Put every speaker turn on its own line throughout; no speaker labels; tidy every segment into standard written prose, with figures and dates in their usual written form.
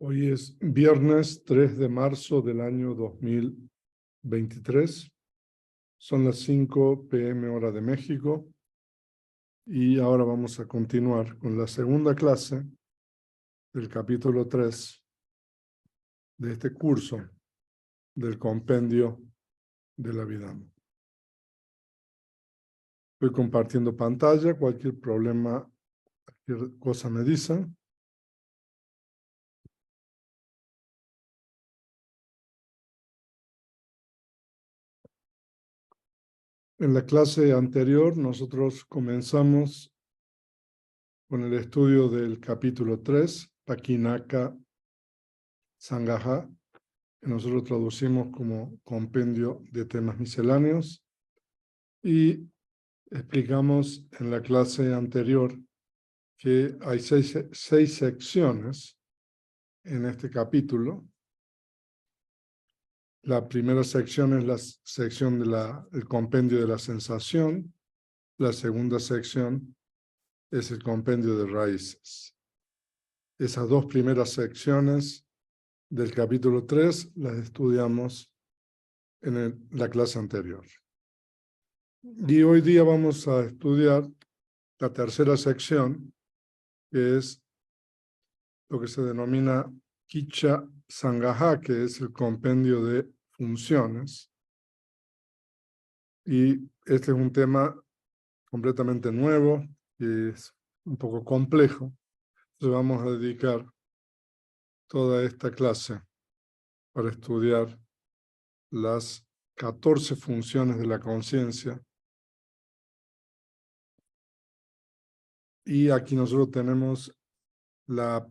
Hoy es viernes 3 de marzo del año 2023. Son las 5 p.m. hora de México. Y ahora vamos a continuar con la segunda clase del capítulo 3 de este curso del compendio de la vida. Estoy compartiendo pantalla. Cualquier problema, cualquier cosa me dicen. En la clase anterior nosotros comenzamos con el estudio del capítulo 3, Pakinaka Sangaha, que nosotros traducimos como compendio de temas misceláneos, y explicamos en la clase anterior que hay seis secciones en este capítulo. La primera sección es la sección del compendio de la sensación. La segunda sección es el compendio de raíces. Esas dos primeras secciones del capítulo 3 las estudiamos en la clase anterior. Y hoy día vamos a estudiar la tercera sección, que es lo que se denomina Kicha Sangaha, que es el compendio de funciones. Y este es un tema completamente nuevo, que es un poco complejo. Entonces vamos a dedicar toda esta clase para estudiar las 14 funciones de la conciencia. Y aquí nosotros tenemos la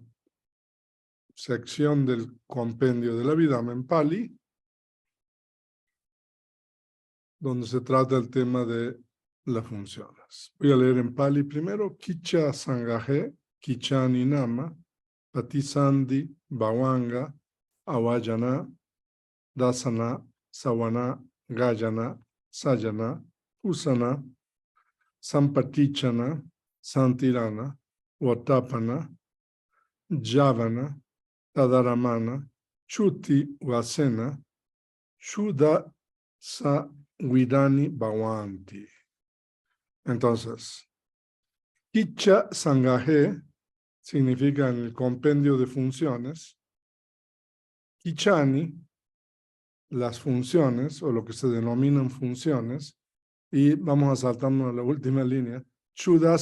sección del compendio de la Abhidhamma en Pali, donde se trata el tema de las funciones. Voy a leer en Pali primero. Kicha Sangahe, Kichani Nama, Patisandi, Bhavanga, Avajana, Dasana, Savana, Gayana, Sayana, Usana, Sampatichana, Santirana, Vatapana, Javana, Tadaramana, Chuti Vasena, Shuddha Sa Vidani Bhavanti. Entonces, Kicha Sangahe significa en el compendio de funciones. Kichani, las funciones, o lo que se denominan funciones, y vamos a saltarnos a la última línea, Shuddha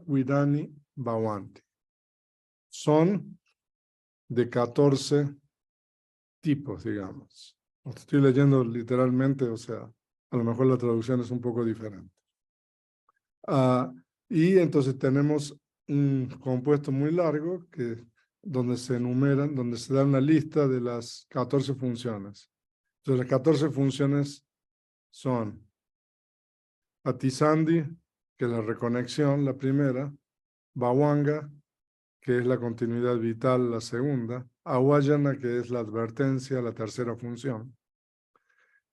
Vidani Bhavanti. Son de 14 tipos, digamos. Estoy leyendo literalmente, o sea, a lo mejor la traducción es un poco diferente. Y entonces tenemos un compuesto muy largo donde se enumeran, donde se da una lista de las 14 funciones. Entonces las 14 funciones son Patisandi, que es la reconexión, la primera; Bhavanga, que es la continuidad vital, la segunda; Avajana, que es la advertencia, la tercera función.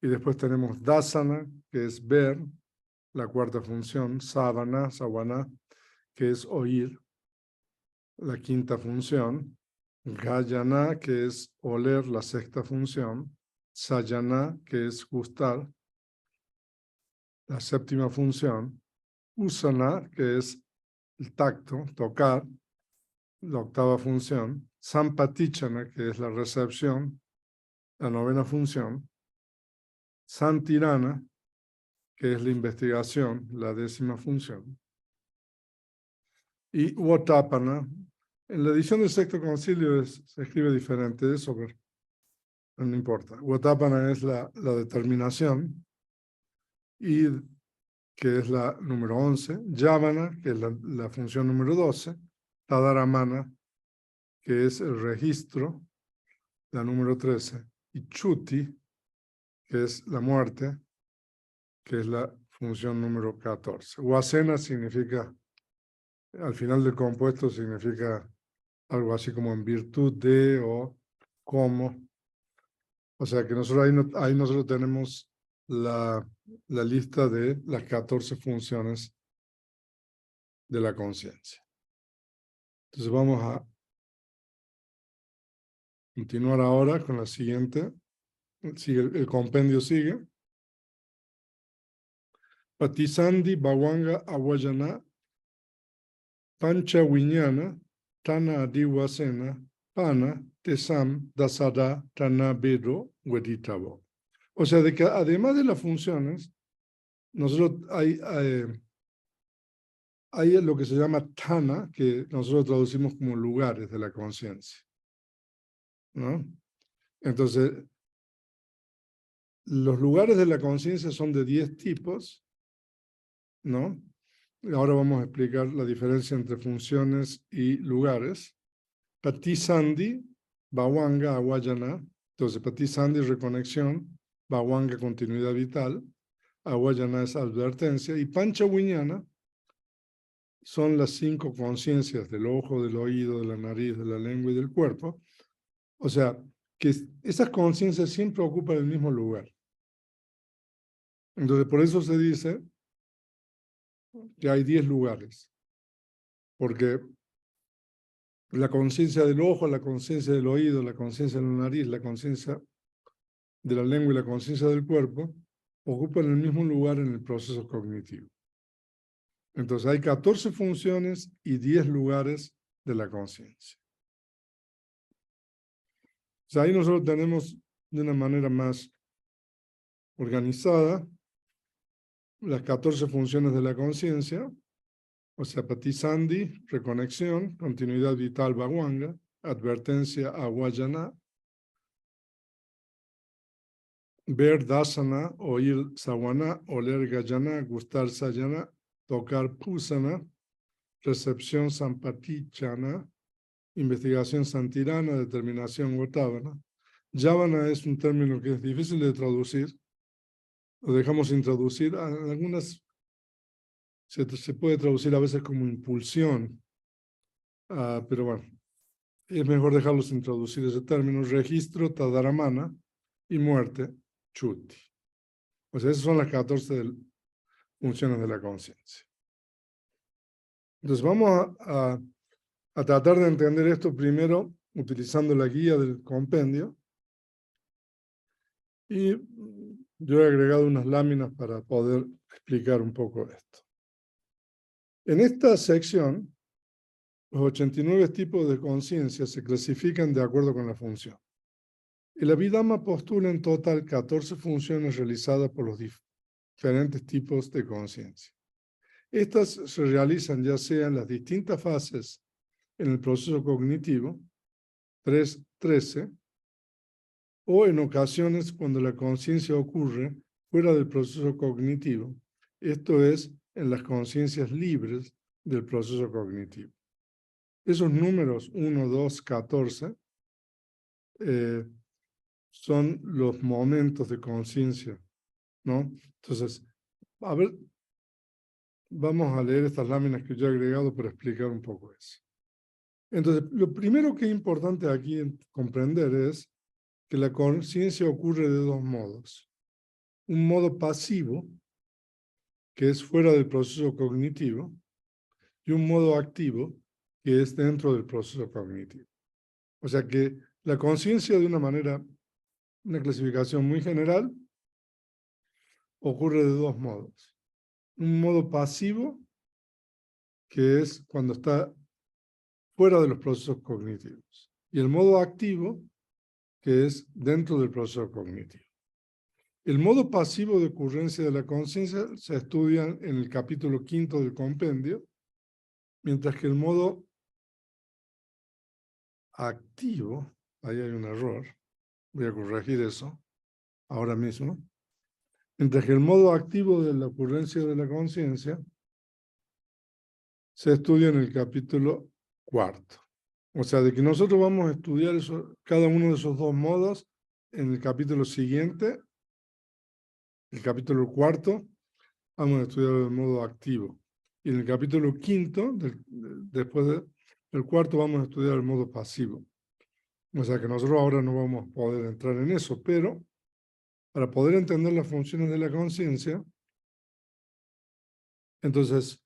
Y después tenemos Dasana, que es ver, la cuarta función; Savana, que es oír, la quinta función; Gayana, que es oler, la sexta función; Sayana, que es gustar, la séptima función; Usana, que es el tacto, tocar, la octava función; Sampatichana, que es la recepción, la novena función; Santirana, que es la investigación, la décima función; y Vatapana. En la edición del Sexto Concilio se escribe diferente, eso, pero no importa. Vatapana es la determinación, y que es la número 11, Yavana, que es la función número 12, Tadaramana, que es el registro, la número 13, y Chuti, que es la muerte, que es la función número 14. Vasena significa, al final del compuesto, significa algo así como en virtud de o como. O sea que nosotros ahí nosotros tenemos la lista de las 14 funciones de la conciencia. Entonces vamos a continuar ahora con la siguiente. Sigue, el compendio sigue. Patisandi, Bawanga, Awayana, Pancha Wiñana, Tana Adiwasena, Pana, Tesam, Dasada, Tana Bedo, Weditabo. O sea, de que además de las funciones, nosotros hay lo que se llama Tana, que nosotros traducimos como lugares de la conciencia, ¿no? Entonces, los lugares de la conciencia son de 10 tipos, ¿no? Ahora vamos a explicar la diferencia entre funciones y lugares. Patisandi, Bawanga, Awayana. Entonces, Patisandi, reconexión. Bawanga, continuidad vital. Awayana es advertencia. Y Panchawiñana son las 5 conciencias del ojo, del oído, de la nariz, de la lengua y del cuerpo. O sea, que esas conciencias siempre ocupan el mismo lugar. Entonces, por eso se dice que hay 10 lugares. Porque la conciencia del ojo, la conciencia del oído, la conciencia de la nariz, la conciencia de la lengua y la conciencia del cuerpo ocupan el mismo lugar en el proceso cognitivo. Entonces hay 14 funciones y 10 lugares de la conciencia. O sea, ahí nosotros tenemos de una manera más organizada las 14 funciones de la conciencia, o sea, Patisandi, reconexión, continuidad vital, Bawanga, advertencia, Awayana, ver dasana, oír sawana, oler gayana, gustar sayana, tocar pusana, recepción sampatichana, investigación santirana, determinación gotavana. Yavana es un término que es difícil de traducir, lo dejamos sin traducir. Algunas se puede traducir a veces como impulsión, pero bueno, es mejor dejarlo sin traducir ese término. Registro, tadaramana, y muerte, chuti. O sea, esas son las 14 funciones de la conciencia. Entonces vamos a tratar de entender esto primero utilizando la guía del compendio. Y yo he agregado unas láminas para poder explicar un poco esto. En esta sección, los 89 tipos de conciencia se clasifican de acuerdo con la función. El Abhidhamma postula en total 14 funciones realizadas por los diferentes tipos de conciencia. Estas se realizan ya sea en las distintas fases en el proceso cognitivo, 3.13, o en ocasiones cuando la conciencia ocurre fuera del proceso cognitivo, esto es, en las conciencias libres del proceso cognitivo. Esos números 1, 2, 14 son los momentos de conciencia, ¿no? Entonces, a ver, vamos a leer estas láminas que yo he agregado para explicar un poco eso. Entonces, lo primero que es importante aquí comprender es que la conciencia ocurre de dos modos. Un modo pasivo, que es fuera del proceso cognitivo, y un modo activo, que es dentro del proceso cognitivo. O sea que la conciencia, de una clasificación muy general, ocurre de dos modos. Un modo pasivo, que es cuando está fuera de los procesos cognitivos, y el modo activo, que es dentro del proceso cognitivo. El modo pasivo de ocurrencia de la conciencia se estudia en el capítulo 5 del compendio, mientras que el modo activo, ahí hay un error, voy a corregir eso ahora mismo, mientras que el modo activo de la ocurrencia de la conciencia se estudia en el capítulo 4. O sea, de que nosotros vamos a estudiar cada uno de esos dos modos en el capítulo siguiente, el capítulo 4, vamos a estudiar el modo activo. Y en el capítulo 5, después del 4, vamos a estudiar el modo pasivo. O sea que nosotros ahora no vamos a poder entrar en eso, pero para poder entender las funciones de la conciencia, entonces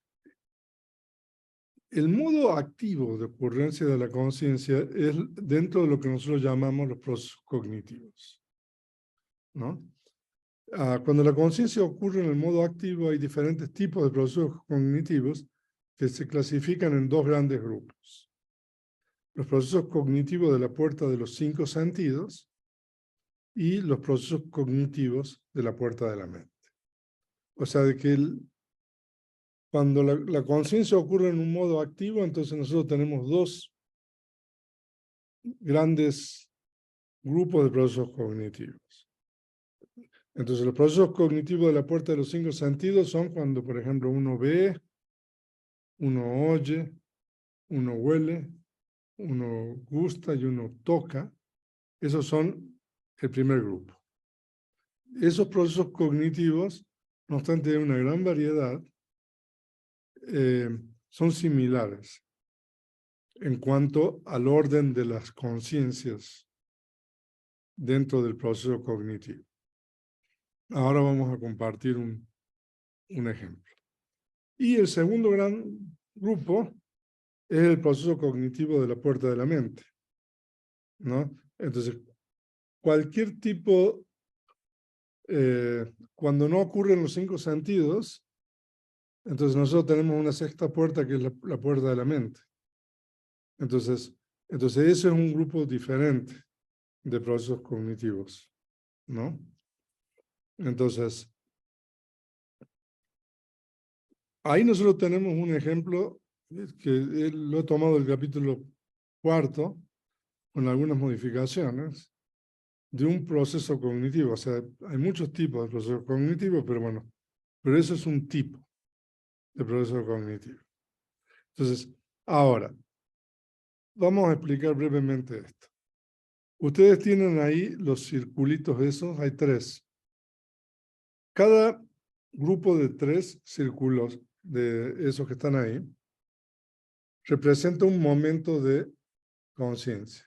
el modo activo de ocurrencia de la conciencia es dentro de lo que nosotros llamamos los procesos cognitivos, ¿no? Cuando la conciencia ocurre en el modo activo, hay diferentes tipos de procesos cognitivos que se clasifican en dos grandes grupos. Los procesos cognitivos de la puerta de los 5 sentidos y los procesos cognitivos de la puerta de la mente. O sea, de que cuando la conciencia ocurre en un modo activo, entonces nosotros tenemos dos grandes grupos de procesos cognitivos. Entonces, los procesos cognitivos de la puerta de los 5 sentidos son cuando, por ejemplo, uno ve, uno oye, uno huele, uno gusta y uno toca. Esos son el primer grupo. Esos procesos cognitivos, no obstante, hay una gran variedad, son similares en cuanto al orden de las conciencias dentro del proceso cognitivo. Ahora vamos a compartir un ejemplo. Y el segundo gran grupo es el proceso cognitivo de la puerta de la mente, ¿no? Entonces, cualquier tipo, cuando no ocurren los 5 sentidos, entonces nosotros tenemos una sexta puerta que es la puerta de la mente. Entonces, ese es un grupo diferente de procesos cognitivos, ¿no? Entonces, ahí nosotros tenemos un ejemplo que lo he tomado del capítulo 4, con algunas modificaciones, de un proceso cognitivo. O sea, hay muchos tipos de procesos cognitivos, pero bueno, pero eso es un tipo de proceso cognitivo. Entonces, ahora, vamos a explicar brevemente esto. Ustedes tienen ahí los circulitos esos, hay 3. Cada grupo de 3 círculos de esos que están ahí representa un momento de conciencia.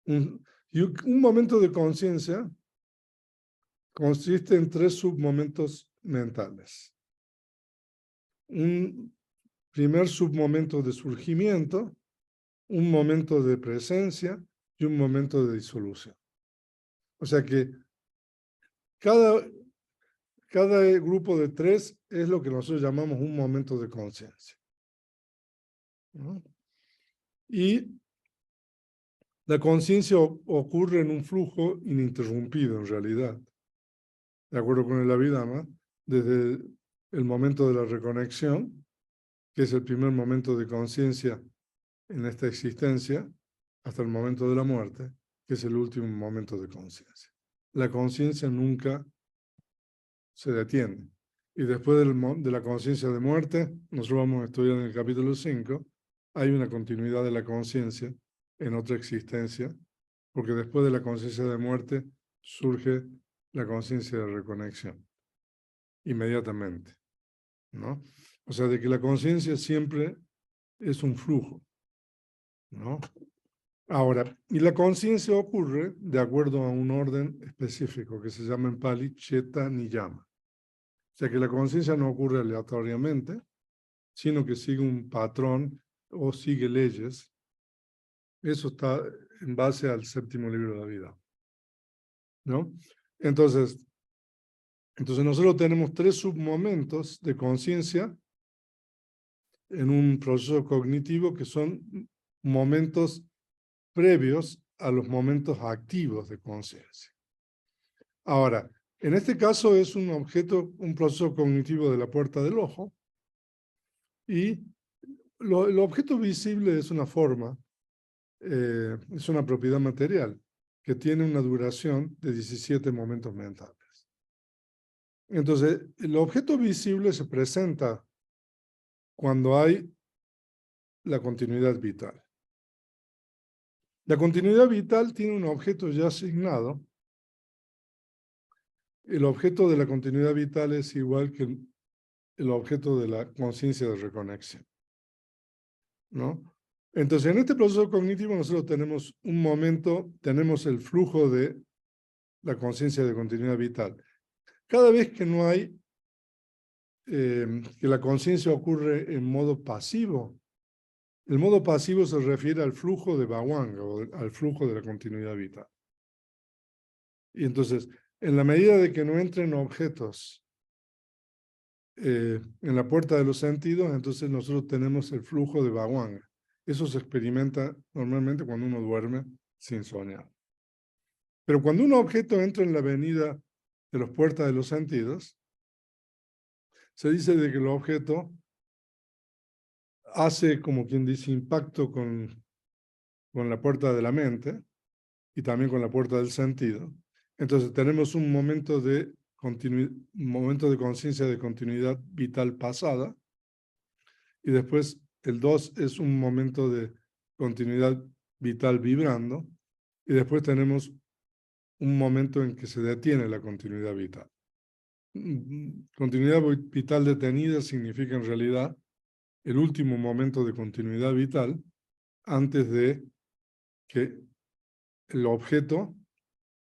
Y un momento de conciencia consiste en 3 submomentos mentales. Un primer submomento de surgimiento, un momento de presencia y un momento de disolución. O sea que cada grupo de 3 es lo que nosotros llamamos un momento de conciencia, ¿no? Y la conciencia ocurre en un flujo ininterrumpido, en realidad, de acuerdo con el Abhidhamma, desde el momento de la reconexión, que es el primer momento de conciencia en esta existencia, hasta el momento de la muerte, que es el último momento de conciencia. La conciencia nunca se detiene. Y después de la conciencia de muerte, nosotros vamos a estudiar en el capítulo 5, hay una continuidad de la conciencia en otra existencia, porque después de la conciencia de muerte surge la conciencia de reconexión, inmediatamente, ¿no? O sea, de que la conciencia siempre es un flujo, ¿no? Ahora, y la conciencia ocurre de acuerdo a un orden específico que se llama en Pali Cheta Niyama. O sea que la conciencia no ocurre aleatoriamente, sino que sigue un patrón o sigue leyes. Eso está en base al 7º libro de la vida, ¿no? Entonces nosotros tenemos 3 submomentos de conciencia en un proceso cognitivo que son momentos previos a los momentos activos de conciencia. Ahora, en este caso es un objeto, un proceso cognitivo de la puerta del ojo, y el objeto visible es una forma, es una propiedad material que tiene una duración de 17 momentos mentales. Entonces, el objeto visible se presenta cuando hay la continuidad vital. La continuidad vital tiene un objeto ya asignado. El objeto de la continuidad vital es igual que el objeto de la conciencia de reconexión, ¿no? Entonces, en este proceso cognitivo nosotros tenemos un momento, tenemos el flujo de la conciencia de continuidad vital. Cada vez que no hay, que la conciencia ocurre en modo pasivo, El modo pasivo se refiere al flujo de Bawanga o al flujo de la continuidad vital. Y entonces, en la medida de que no entren objetos en la puerta de los sentidos, entonces nosotros tenemos el flujo de Bawanga. Eso se experimenta normalmente cuando uno duerme sin soñar. Pero cuando un objeto entra en la avenida de las puertas de los sentidos, se dice de que el objeto hace, como quien dice, impacto con la puerta de la mente y también con la puerta del sentido. Entonces tenemos un momento de conciencia de continuidad vital pasada, y después el 2 es un momento de continuidad vital vibrando, y después tenemos un momento en que se detiene la continuidad vital. Continuidad vital detenida significa en realidad el último momento de continuidad vital antes de que el objeto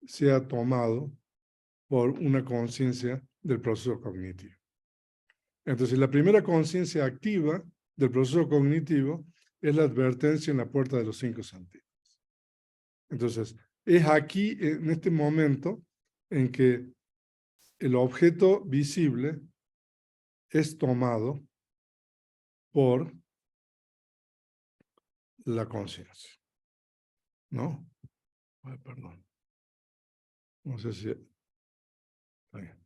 sea tomado por una conciencia del proceso cognitivo. Entonces, la primera conciencia activa del proceso cognitivo es la advertencia en la puerta de los 5 sentidos. Entonces, es aquí, en este momento, en que el objeto visible es tomado por la conciencia, ¿no? Ay, perdón. No sé si... Está bien.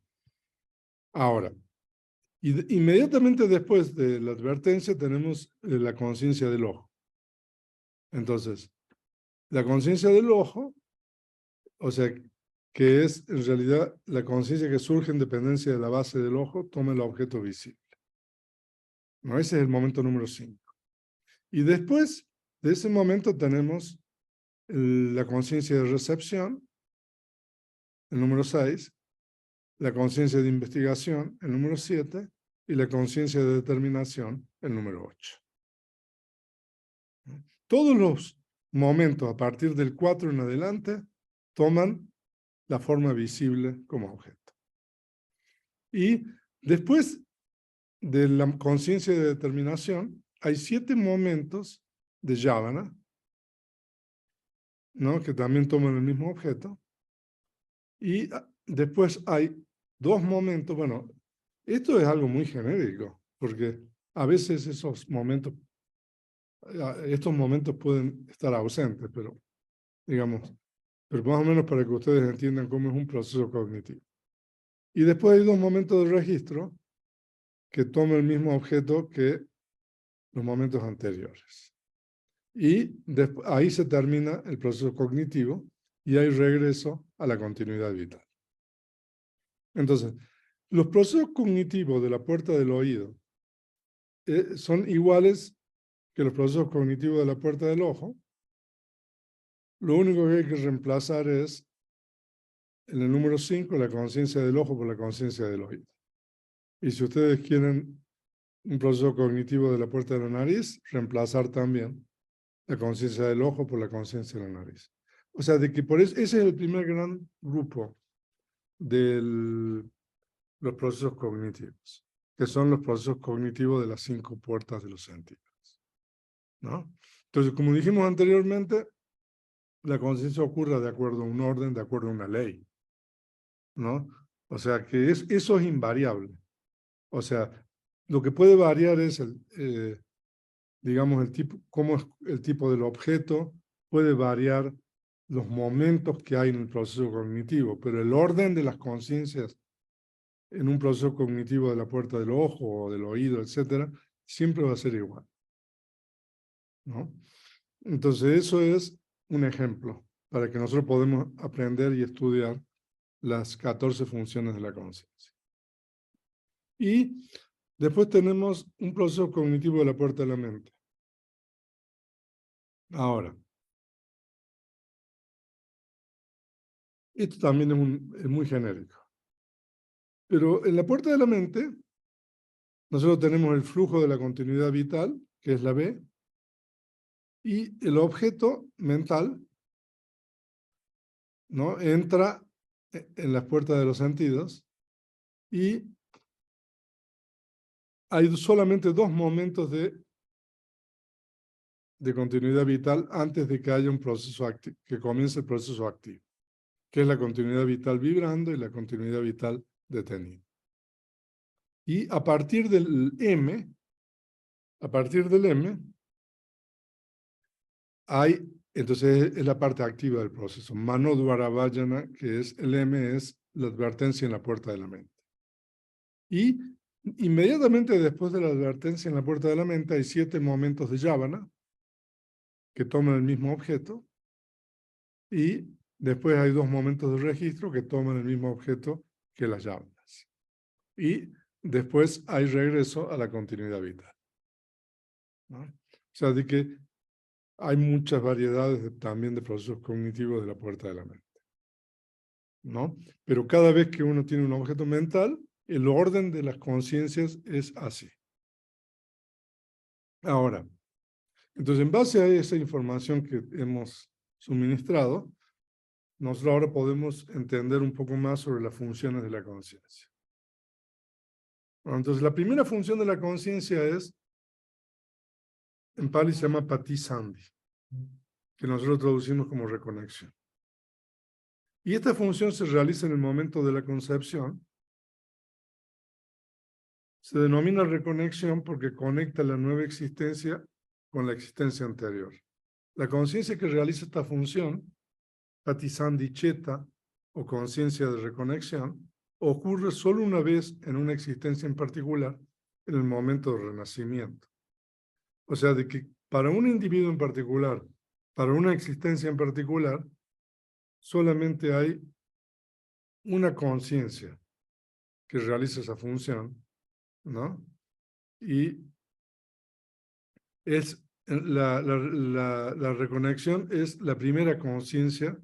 Ahora, inmediatamente después de la advertencia tenemos la conciencia del ojo. Entonces, la conciencia del ojo, o sea, que es en realidad la conciencia que surge en dependencia de la base del ojo, toma el objeto visible. ¿No? Ese es el momento número 5. Y después de ese momento tenemos la conciencia de recepción, el número 6, la conciencia de investigación, el número 7, y la conciencia de determinación, el número 8. Todos los momentos a partir del 4 en adelante toman la forma visible como objeto. Y después de la conciencia de determinación, hay 7 momentos de Yavana, ¿no? Que también toman el mismo objeto. Y después hay 2 momentos, bueno, esto es algo muy genérico, porque a veces estos momentos pueden estar ausentes, pero digamos, pero más o menos para que ustedes entiendan cómo es un proceso cognitivo. Y después hay 2 momentos de registro que toman el mismo objeto que los momentos anteriores. Y ahí se termina el proceso cognitivo y hay regreso a la continuidad vital. Entonces, los procesos cognitivos de la puerta del oído son iguales que los procesos cognitivos de la puerta del ojo. Lo único que hay que reemplazar es, en el número 5, la conciencia del ojo por la conciencia del oído. Y si ustedes quieren un proceso cognitivo de la puerta de la nariz, reemplazar también la conciencia del ojo por la conciencia de la nariz. O sea, de que por eso, ese es el primer gran grupo de los procesos cognitivos, que son los procesos cognitivos de las 5 puertas de los sentidos, ¿no? Entonces, como dijimos anteriormente, la conciencia ocurre de acuerdo a un orden, de acuerdo a una ley, ¿no? O sea, que eso es invariable. O sea, lo que puede variar es digamos, cómo es el tipo del objeto, puede variar los momentos que hay en el proceso cognitivo, pero el orden de las conciencias en un proceso cognitivo de la puerta del ojo o del oído, etcétera, siempre va a ser igual, ¿no? Entonces, eso es un ejemplo para que nosotros podamos aprender y estudiar las 14 funciones de la conciencia. Y después tenemos un proceso cognitivo de la puerta de la mente. Ahora, esto también es muy genérico. Pero en la puerta de la mente, nosotros tenemos el flujo de la continuidad vital, que es la B, y el objeto mental, ¿no? Entra en las puertas de los sentidos y hay solamente 2 momentos de de continuidad vital antes de que haya un proceso activo, que comience el proceso activo, que es la continuidad vital vibrando y la continuidad vital detenida. Y a partir del M, entonces es la parte activa del proceso. Mano Dvara Vajana, que es el M, es la advertencia en la puerta de la mente. Y inmediatamente después de la advertencia en la puerta de la mente hay 7 momentos de Yavana que toman el mismo objeto y después hay 2 momentos de registro que toman el mismo objeto que las Yavanas. Y después hay regreso a la continuidad vital, ¿no? O sea, de que hay muchas variedades también de procesos cognitivos de la puerta de la mente, ¿no? Pero cada vez que uno tiene un objeto mental, el orden de las conciencias es así. Ahora, entonces en base a esa información que hemos suministrado, nosotros ahora podemos entender un poco más sobre las funciones de la conciencia. Bueno, entonces la primera función de la conciencia es, en Pali se llama Pati Sandhi, que nosotros traducimos como reconexión. Y esta función se realiza en el momento de la concepción. Se denomina reconexión porque conecta la nueva existencia con la existencia anterior. La conciencia que realiza esta función, Pati Sandhi Cheta, o conciencia de reconexión, ocurre solo una vez en una existencia en particular, en el momento de renacimiento. O sea, de que para un individuo en particular, para una existencia en particular, solamente hay una conciencia que realiza esa función, ¿no? Y es la reconexión es la primera conciencia.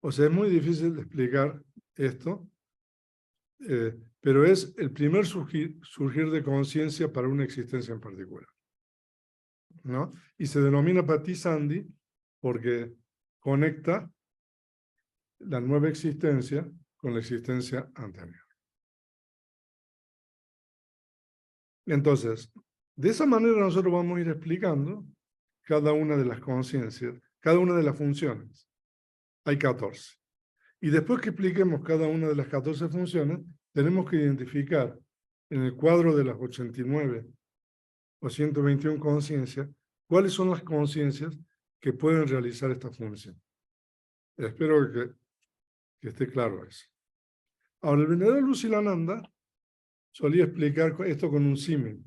O sea, es muy difícil de explicar esto, pero es el primer surgir de conciencia para una existencia en particular, ¿no? Y se denomina Pati Sandhi porque conecta la nueva existencia con la existencia anterior. Entonces, de esa manera nosotros vamos a ir explicando cada una de las conciencias, cada una de las funciones. Hay 14. Y después que expliquemos cada una de las 14 funciones, tenemos que identificar en el cuadro de las 89 o 121 conciencias, cuáles son las conciencias que pueden realizar esta función. Espero que esté claro eso. Ahora, el venerable Lucilananda solía explicar esto con un símil.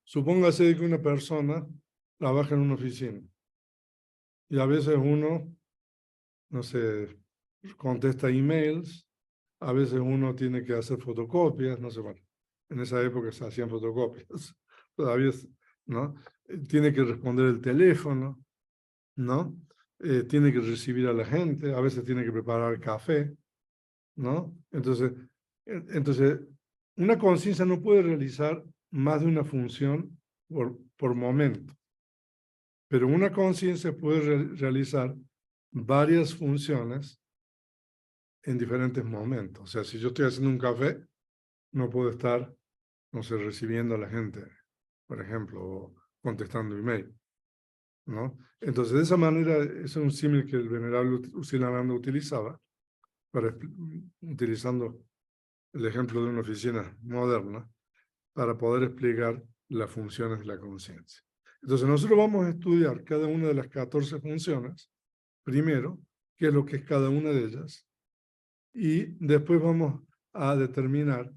Supóngase que una persona trabaja en una oficina y a veces uno, no sé, contesta emails, a veces uno tiene que hacer fotocopias, no sé, bueno, en esa época se hacían fotocopias, todavía, ¿no? Tiene que responder el teléfono, ¿no? Tiene que recibir a la gente, a veces tiene que preparar café, ¿no? Entonces una conciencia no puede realizar más de una función por momento, pero una conciencia puede realizar varias funciones en diferentes momentos. O sea, si yo estoy haciendo un café, no puedo estar, no sé, recibiendo a la gente, por ejemplo, o contestando email, ¿no? Entonces, de esa manera, es un símil que el venerable Usilananda utilizaba, utilizando el ejemplo de una oficina moderna, para poder explicar las funciones de la conciencia. Entonces, nosotros vamos a estudiar cada una de las 14 funciones, primero, qué es lo que es cada una de ellas, y después vamos a determinar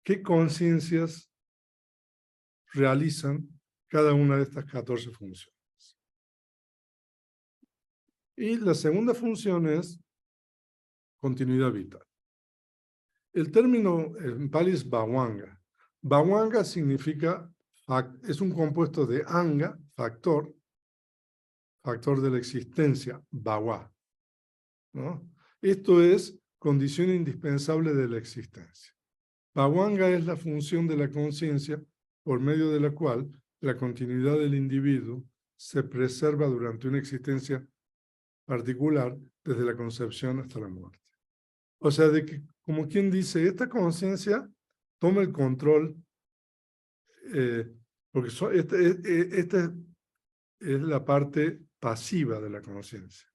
qué conciencias realizan cada una de estas 14 funciones. Y la segunda función es continuidad vital. El término en Pali es bhavanga. Bhavanga significa, es un compuesto de anga, factor de la existencia, bhava, ¿no? Esto es condición indispensable de la existencia. Bhavanga es la función de la conciencia por medio de la cual la continuidad del individuo se preserva durante una existencia particular desde la concepción hasta la muerte. O sea, de que, como quien dice, esta conciencia toma el control Porque esta es la parte pasiva de la conciencia,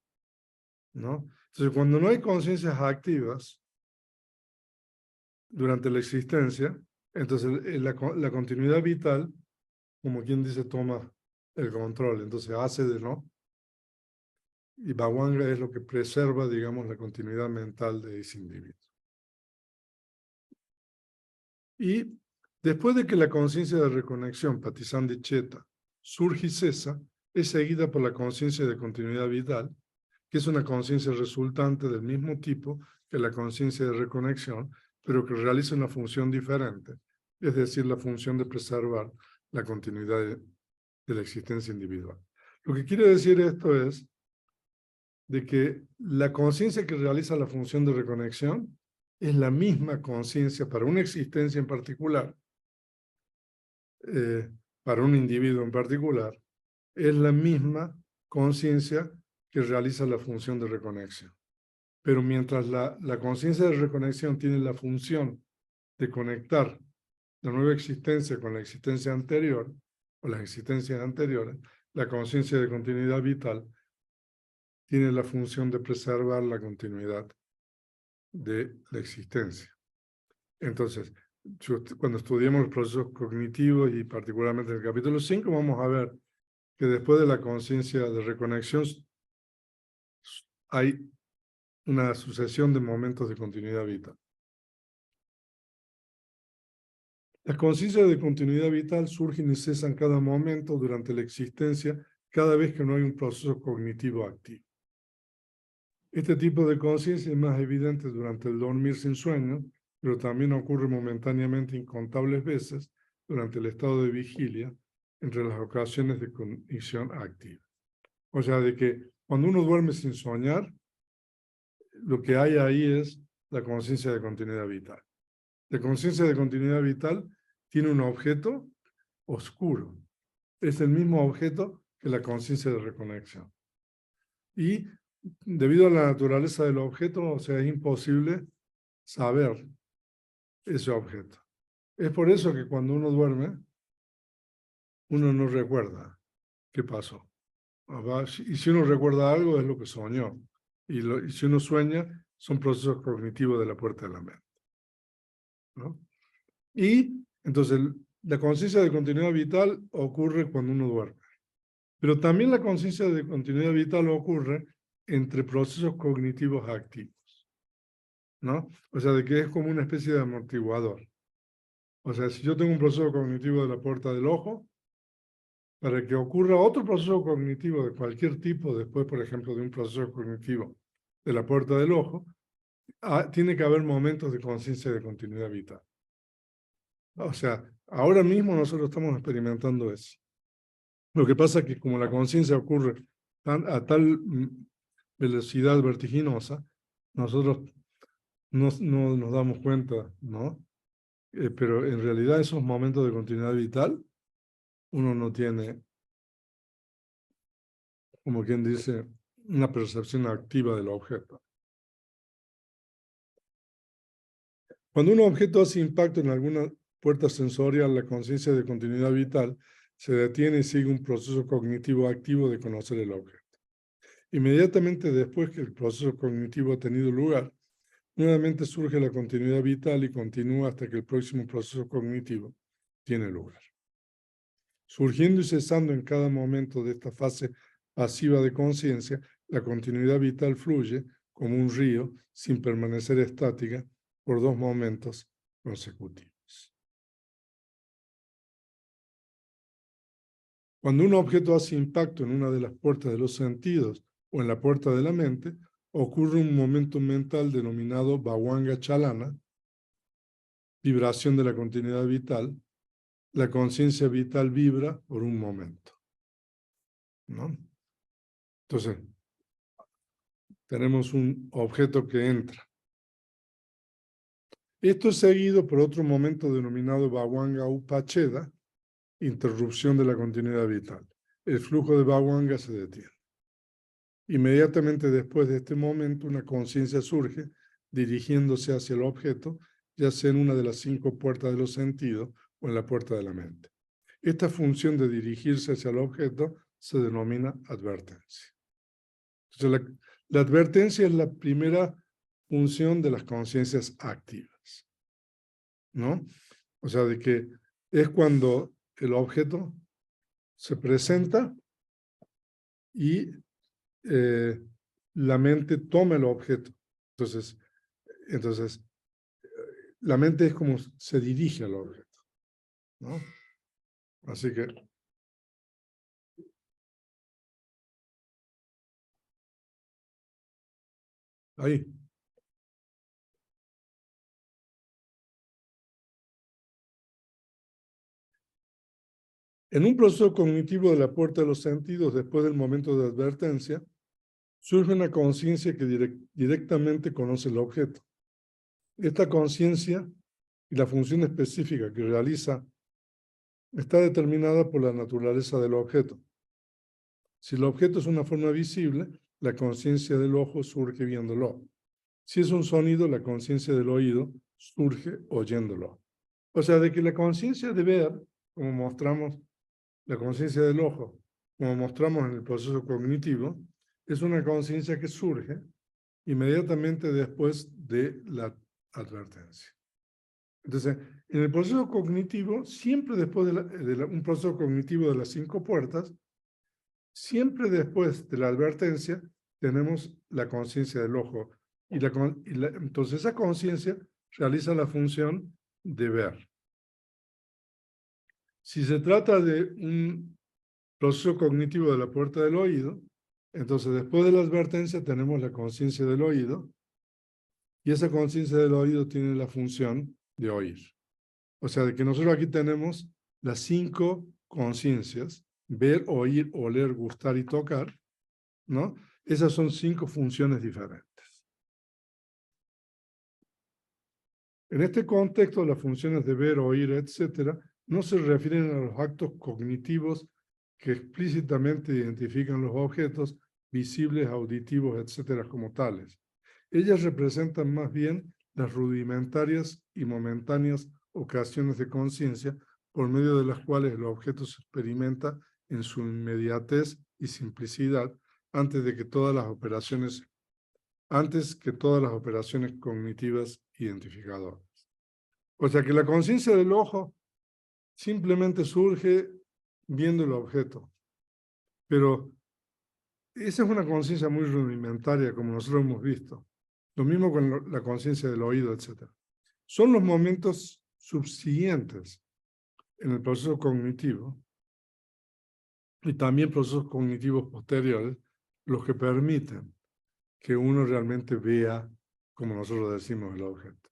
¿no? Entonces, cuando no hay conciencias activas durante la existencia, entonces la continuidad vital, como quien dice, toma el control, entonces hace de no. Y Bhavanga es lo que preserva, digamos, la continuidad mental de ese individuo. Y después de que la conciencia de reconexión, Patisandhi Cheta, surge y cesa, es seguida por la conciencia de continuidad vital, que es una conciencia resultante del mismo tipo que la conciencia de reconexión, pero que realiza una función diferente, es decir, la función de preservar la continuidad de la existencia individual. Lo que quiere decir esto es de que la conciencia que realiza la función de reconexión es la misma conciencia para una existencia en particular, para un individuo en particular, es la misma conciencia que realiza la función de reconexión. Pero mientras la conciencia de reconexión tiene la función de conectar la nueva existencia con la existencia anterior, o las existencias anteriores, la conciencia de continuidad vital tiene la función de preservar la continuidad de la existencia. Entonces, cuando estudiemos los procesos cognitivos y particularmente en el capítulo 5, vamos a ver que después de la conciencia de reconexión hay una sucesión de momentos de continuidad vital. Las conciencias de continuidad vital surgen y cesan cada momento durante la existencia, cada vez que no hay un proceso cognitivo activo. Este tipo de conciencia es más evidente durante el dormir sin sueño, pero también ocurre momentáneamente incontables veces durante el estado de vigilia, entre las ocasiones de cognición activa. O sea, de que cuando uno duerme sin soñar, lo que hay ahí es la conciencia de continuidad vital. La conciencia de continuidad vital tiene un objeto oscuro. Es el mismo objeto que la conciencia de reconexión. Y debido a la naturaleza del objeto, o sea, es imposible saber ese objeto. Es por eso que cuando uno duerme, uno no recuerda qué pasó. Y si uno recuerda algo, es lo que soñó. Y si uno sueña, son procesos cognitivos de la puerta de la mente, ¿no? Y entonces la conciencia de continuidad vital ocurre cuando uno duerme. Pero también la conciencia de continuidad vital ocurre entre procesos cognitivos activos, ¿no? O sea, de que es como una especie de amortiguador. O sea, si yo tengo un proceso cognitivo de la puerta del ojo, para que ocurra otro proceso cognitivo de cualquier tipo, después, por ejemplo, de un proceso cognitivo de la puerta del ojo, tiene que haber momentos de conciencia de continuidad vital. O sea, ahora mismo nosotros estamos experimentando eso. Lo que pasa es que como la conciencia ocurre a tal velocidad vertiginosa, nosotros no nos damos cuenta, ¿no? Pero en realidad esos momentos de continuidad vital, uno no tiene, como quien dice, una percepción activa del objeto. Cuando un objeto hace impacto en alguna puerta sensorial, la conciencia de continuidad vital se detiene y sigue un proceso cognitivo activo de conocer el objeto. Inmediatamente después que el proceso cognitivo ha tenido lugar, nuevamente surge la continuidad vital y continúa hasta que el próximo proceso cognitivo tiene lugar. Surgiendo y cesando en cada momento de esta fase pasiva de conciencia, la continuidad vital fluye como un río sin permanecer estática por 2 momentos consecutivos. Cuando un objeto hace impacto en una de las puertas de los sentidos o en la puerta de la mente, ocurre un momento mental denominado Bhavanga Chalana, vibración de la continuidad vital. La conciencia vital vibra por un momento, ¿no? Entonces, tenemos un objeto que entra. Esto es seguido por otro momento denominado Bhavanga Upacheda, interrupción de la continuidad vital. El flujo de Bhavanga se detiene. Inmediatamente después de este momento, una conciencia surge dirigiéndose hacia el objeto, ya sea en una de las 5 puertas de los sentidos o en la puerta de la mente. esta función de dirigirse hacia el objeto se denomina advertencia. Entonces, la advertencia es la primera función de las conciencias activas, ¿no? O sea, de que es cuando el objeto se presenta y la mente toma el objeto. Entonces, la mente es como se dirige al objeto, ¿no? Así que ahí. En un proceso cognitivo de la puerta de los sentidos, después del momento de advertencia, surge una conciencia que directamente conoce el objeto. Esta conciencia y la función específica que realiza está determinada por la naturaleza del objeto. Si el objeto es una forma visible, la conciencia del ojo surge viéndolo. Si es un sonido, la conciencia del oído surge oyéndolo. O sea, de que la conciencia de ver, como mostramos, la conciencia del ojo, como mostramos en el proceso cognitivo, es una conciencia que surge inmediatamente después de la advertencia. Entonces, en el proceso cognitivo, siempre después de un proceso cognitivo de las 5 puertas, siempre después de la advertencia, tenemos la conciencia del ojo. Entonces, esa conciencia realiza la función de ver. Si se trata de un proceso cognitivo de la puerta del oído, entonces después de la advertencia tenemos la conciencia del oído, y esa conciencia del oído tiene la función de oír. O sea, de que nosotros aquí tenemos las 5 conciencias, ver, oír, oler, gustar y tocar, ¿no? Esas son 5 funciones diferentes. En este contexto, las funciones de ver, oír, etcétera, no se refieren a los actos cognitivos que explícitamente identifican los objetos visibles, auditivos, etcétera, como tales. Ellas representan más bien las rudimentarias y momentáneas ocasiones de conciencia por medio de las cuales el objeto se experimenta en su inmediatez y simplicidad antes que todas las operaciones cognitivas identificadoras. O sea que la conciencia del ojo simplemente surge viendo el objeto, pero esa es una conciencia muy rudimentaria, como nosotros hemos visto. Lo mismo con la conciencia del oído, etc. Son los momentos subsiguientes en el proceso cognitivo y también procesos cognitivos posteriores los que permiten que uno realmente vea, como nosotros decimos, el objeto.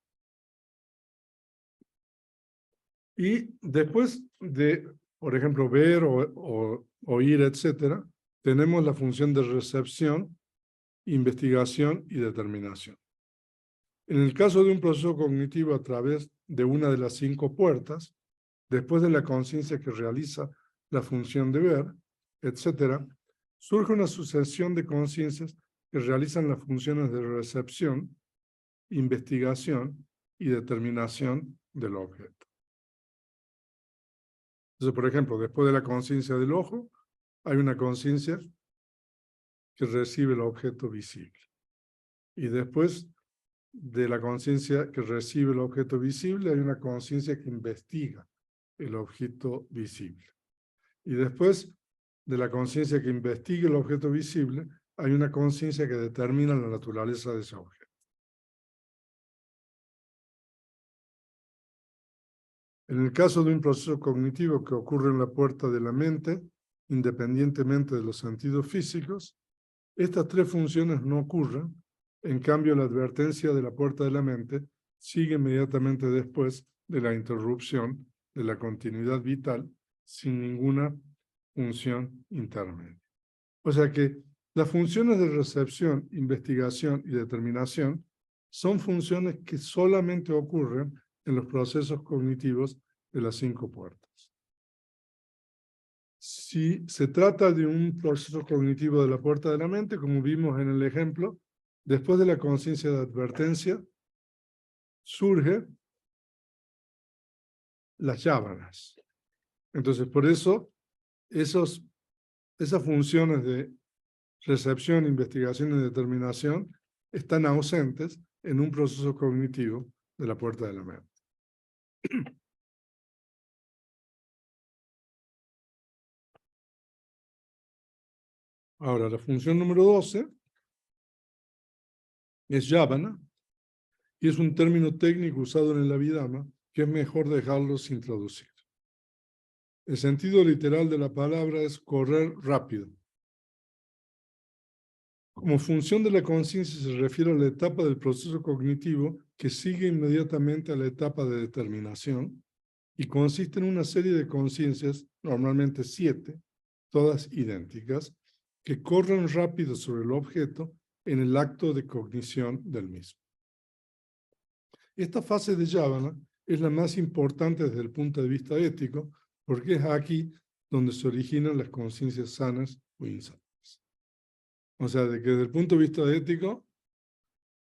Y después de, por ejemplo, ver o oír, etcétera, tenemos la función de recepción, investigación y determinación. En el caso de un proceso cognitivo a través de una de las 5 puertas, después de la conciencia que realiza la función de ver, etcétera, surge una sucesión de conciencias que realizan las funciones de recepción, investigación y determinación del objeto. Entonces, por ejemplo, después de la conciencia del ojo, hay una conciencia que recibe el objeto visible. Y después de la conciencia que recibe el objeto visible, hay una conciencia que investiga el objeto visible. Y después de la conciencia que investiga el objeto visible, hay una conciencia que determina la naturaleza de ese objeto. En el caso de un proceso cognitivo que ocurre en la puerta de la mente, independientemente de los sentidos físicos, estas 3 funciones no ocurren. En cambio, la advertencia de la puerta de la mente sigue inmediatamente después de la interrupción de la continuidad vital sin ninguna función intermedia. O sea que las funciones de recepción, investigación y determinación son funciones que solamente ocurren en los procesos cognitivos de las 5 puertas. Si se trata de un proceso cognitivo de la puerta de la mente, como vimos en el ejemplo, después de la conciencia de advertencia, surge las sábanas. Entonces, por eso, esas funciones de recepción, investigación y determinación están ausentes en un proceso cognitivo de la puerta de la mente. Ahora, la función número 12 es yávana, y es un término técnico usado en el Abhidhamma que es mejor dejarlo sin traducir. El sentido literal de la palabra es correr rápido. Como función de la conciencia se refiere a la etapa del proceso cognitivo que sigue inmediatamente a la etapa de determinación y consiste en una serie de conciencias, normalmente 7, todas idénticas, que corren rápido sobre el objeto en el acto de cognición del mismo. Esta fase de yávana es la más importante desde el punto de vista ético, porque es aquí donde se originan las conciencias sanas o insanas. O sea, de que desde el punto de vista ético,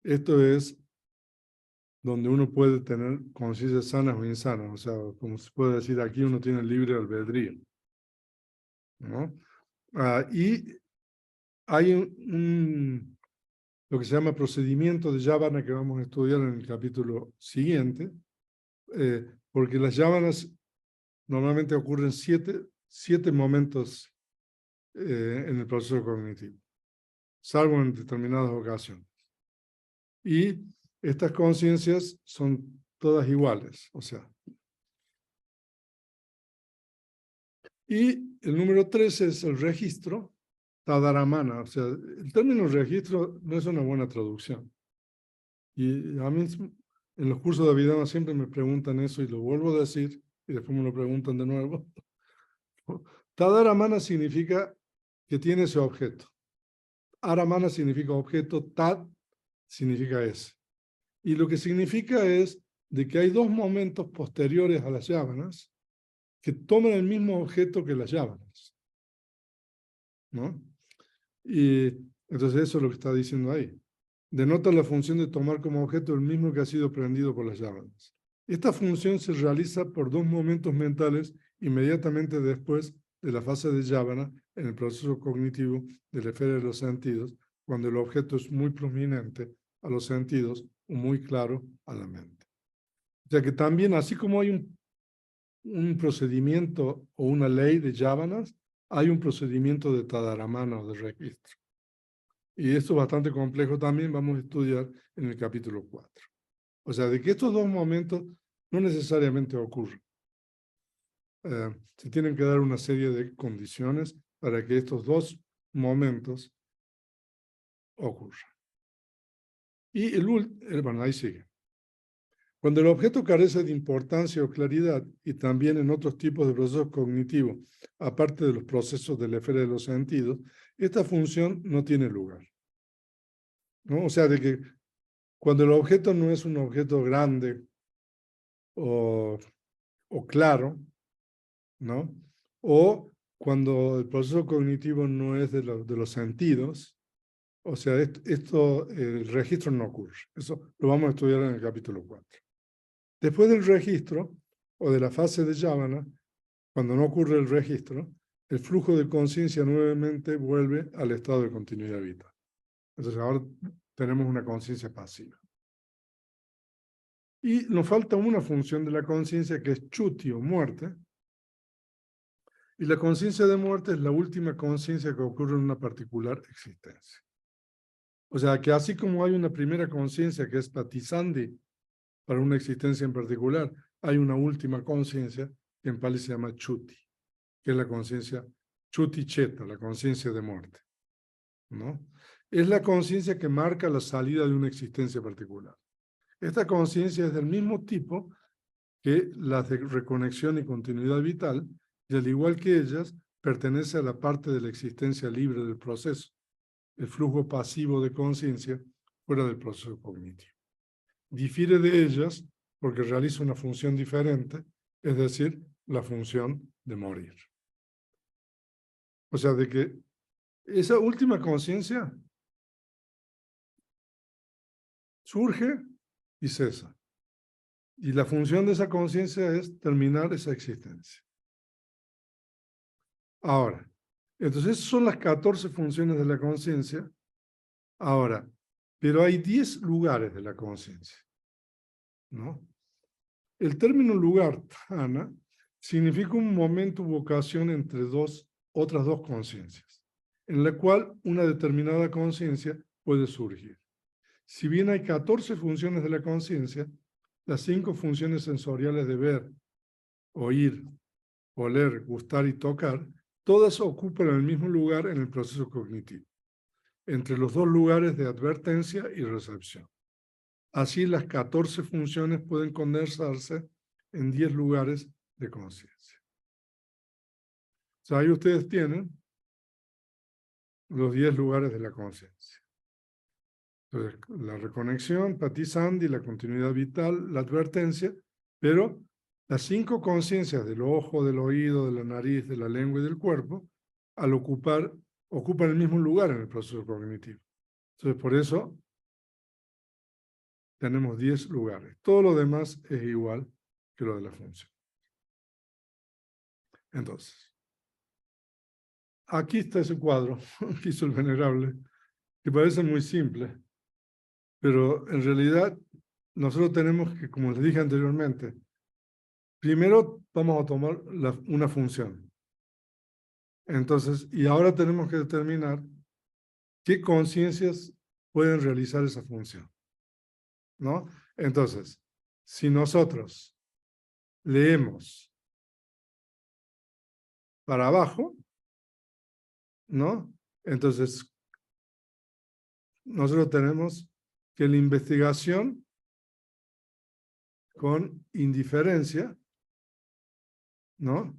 esto es donde uno puede tener conciencias sanas o insanas. O sea, como se puede decir aquí, uno tiene libre albedrío, ¿no? Y hay lo que se llama procedimiento de yávana que vamos a estudiar en el capítulo siguiente, porque las yávanas normalmente ocurren siete momentos en el proceso cognitivo, salvo en determinadas ocasiones. Y estas conciencias son todas iguales, o sea. Y el número 13 es el registro, tadaramana, o sea, el término registro no es una buena traducción. Y a mí en los cursos de Abhidhamma siempre me preguntan eso y lo vuelvo a decir y después me lo preguntan de nuevo. Tadaramana significa que tiene ese objeto. Aramana significa objeto, tad significa ese. Y lo que significa es de que hay dos momentos posteriores a las yávanas que toman el mismo objeto que las yávanas, ¿no? Y entonces eso es lo que está diciendo ahí. Denota la función de tomar como objeto el mismo que ha sido prendido por las yávanas. Esta función se realiza por dos momentos mentales inmediatamente después de la fase de yávana en el proceso cognitivo de la esfera de los sentidos, cuando el objeto es muy prominente a los sentidos o muy claro a la mente. O sea que también, así como hay un procedimiento o una ley de yávanas, hay un procedimiento de tadaramana o de registro. Y esto es bastante complejo también, vamos a estudiar en el capítulo 4. O sea, de que estos dos momentos no necesariamente ocurren. Se tienen que dar una serie de condiciones para que estos dos momentos ocurran. Y bueno, ahí sigue. Cuando el objeto carece de importancia o claridad, y también en otros tipos de procesos cognitivos, aparte de los procesos de la esfera de los sentidos, esta función no tiene lugar, ¿no? O sea, de que cuando el objeto no es un objeto grande o claro, ¿no? O cuando el proceso cognitivo no es de los sentidos, o sea, el registro no ocurre. Eso lo vamos a estudiar en el capítulo 4. Después del registro o de la fase de yávana, cuando no ocurre el registro, el flujo de conciencia nuevamente vuelve al estado de continuidad vital. Entonces ahora tenemos una conciencia pasiva. Y nos falta una función de la conciencia que es chuti o muerte. Y la conciencia de muerte es la última conciencia que ocurre en una particular existencia. O sea que así como hay una primera conciencia que es patisandi para una existencia en particular, hay una última conciencia que en Pali se llama chuti, que es la conciencia chuti cheta, la conciencia de muerte, ¿no? Es la conciencia que marca la salida de una existencia particular. Esta conciencia es del mismo tipo que las de reconexión y continuidad vital, y al igual que ellas, pertenece a la parte de la existencia libre del proceso, el flujo pasivo de conciencia fuera del proceso cognitivo. Difiere de ellas porque realiza una función diferente, es decir, la función de morir. O sea, de que esa última conciencia surge y cesa. Y la función de esa conciencia es terminar esa existencia. Ahora, entonces esas son las 14 funciones de la conciencia. Ahora, pero hay 10 lugares de la conciencia, ¿no? El término lugar, Ana, significa un momento u ocasión entre otras dos conciencias, en la cual una determinada conciencia puede surgir. Si bien hay 14 funciones de la conciencia, las 5 funciones sensoriales de ver, oír, oler, gustar y tocar, todas ocupan el mismo lugar en el proceso cognitivo, entre los dos lugares de advertencia y recepción. Así, las 14 funciones pueden condensarse en 10 lugares de conciencia. O sea, ahí ustedes tienen los 10 lugares de la conciencia. Entonces, la reconexión, Pati Sandy, la continuidad vital, la advertencia, pero las 5 conciencias del ojo, del oído, de la nariz, de la lengua y del cuerpo, al ocupan el mismo lugar en el proceso cognitivo. Entonces, por eso tenemos 10 lugares. Todo lo demás es igual que lo de la función. Entonces, aquí está ese cuadro que hizo el venerable, que parece muy simple, pero en realidad nosotros tenemos que, como les dije anteriormente, primero vamos a tomar una función. Entonces, y ahora tenemos que determinar qué conciencias pueden realizar esa función, ¿no? Entonces, si nosotros leemos para abajo, ¿no? Entonces, nosotros tenemos que la investigación con indiferencia, ¿no?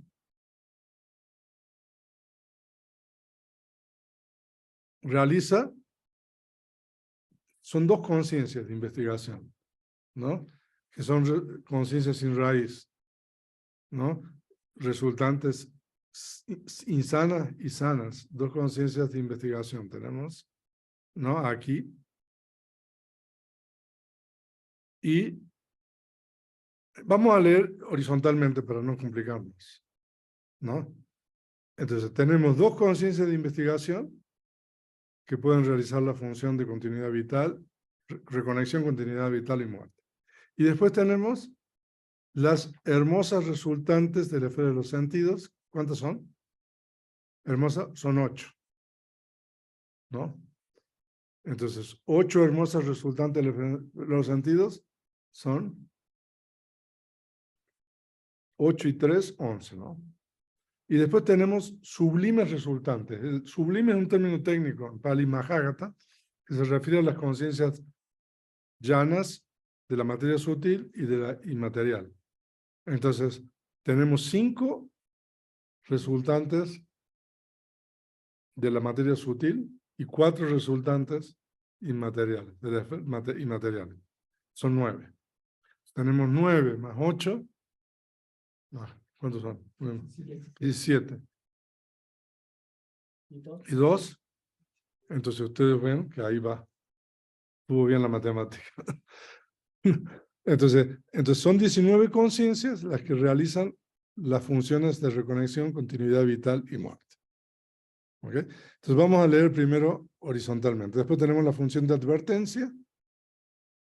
Son dos conciencias de investigación, ¿no? Que son conciencias sin raíz, ¿no? Resultantes insanas y sanas, dos conciencias de investigación tenemos, ¿no? Aquí. Y vamos a leer horizontalmente para no complicarnos, ¿no? Entonces, tenemos dos conciencias de investigación que pueden realizar la función de continuidad vital, reconexión, continuidad vital y muerte. Y después tenemos las hermosas resultantes de la esfera de los sentidos. ¿Cuántas son? Hermosas, son 8, ¿no? Entonces, 8 hermosas resultantes de los sentidos son 8 y 3, 11, ¿no? Y después tenemos sublimes resultantes. El sublime es un término técnico en Pali Mahāgata, que se refiere a las conciencias llanas de la materia sutil y de la inmaterial. Entonces, tenemos 5 resultantes de la materia sutil y 4 resultantes inmateriales, inmateriales. Son 9. Tenemos 9 más 8. ¿Cuántos son? 17. ¿Y 2? Entonces ustedes ven que ahí va. Estuvo bien la matemática. Entonces son 19 conciencias las que realizan las funciones de reconexión, continuidad vital y muerte. ¿Ok? Entonces vamos a leer primero horizontalmente. Después tenemos la función de advertencia.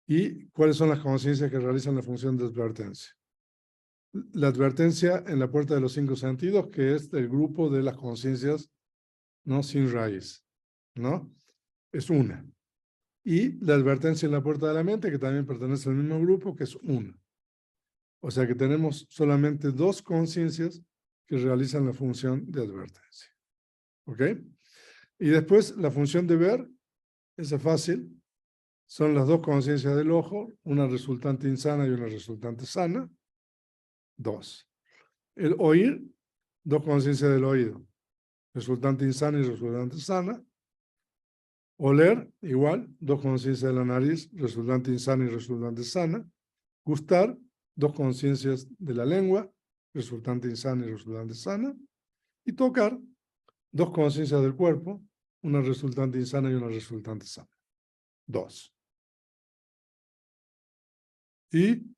¿Y cuáles son las conciencias que realizan la función de advertencia? La advertencia en la puerta de los 5 sentidos, que es el grupo de las conciencias no sin raíz, ¿no? Es una. Y la advertencia en la puerta de la mente, que también pertenece al mismo grupo, que es una. O sea que tenemos solamente 2 conciencias que realizan la función de advertencia. ¿Ok? Y después la función de ver, esa es fácil. Son las 2 conciencias del ojo, una resultante insana y una resultante sana. 2. El oír, 2 conciencias del oído, resultante insana y resultante sana. Oler, igual, 2 conciencias de la nariz, resultante insana y resultante sana. Gustar, 2 conciencias de la lengua, resultante insana y resultante sana. Y tocar, 2 conciencias del cuerpo, una resultante insana y una resultante sana. 2. ¿Y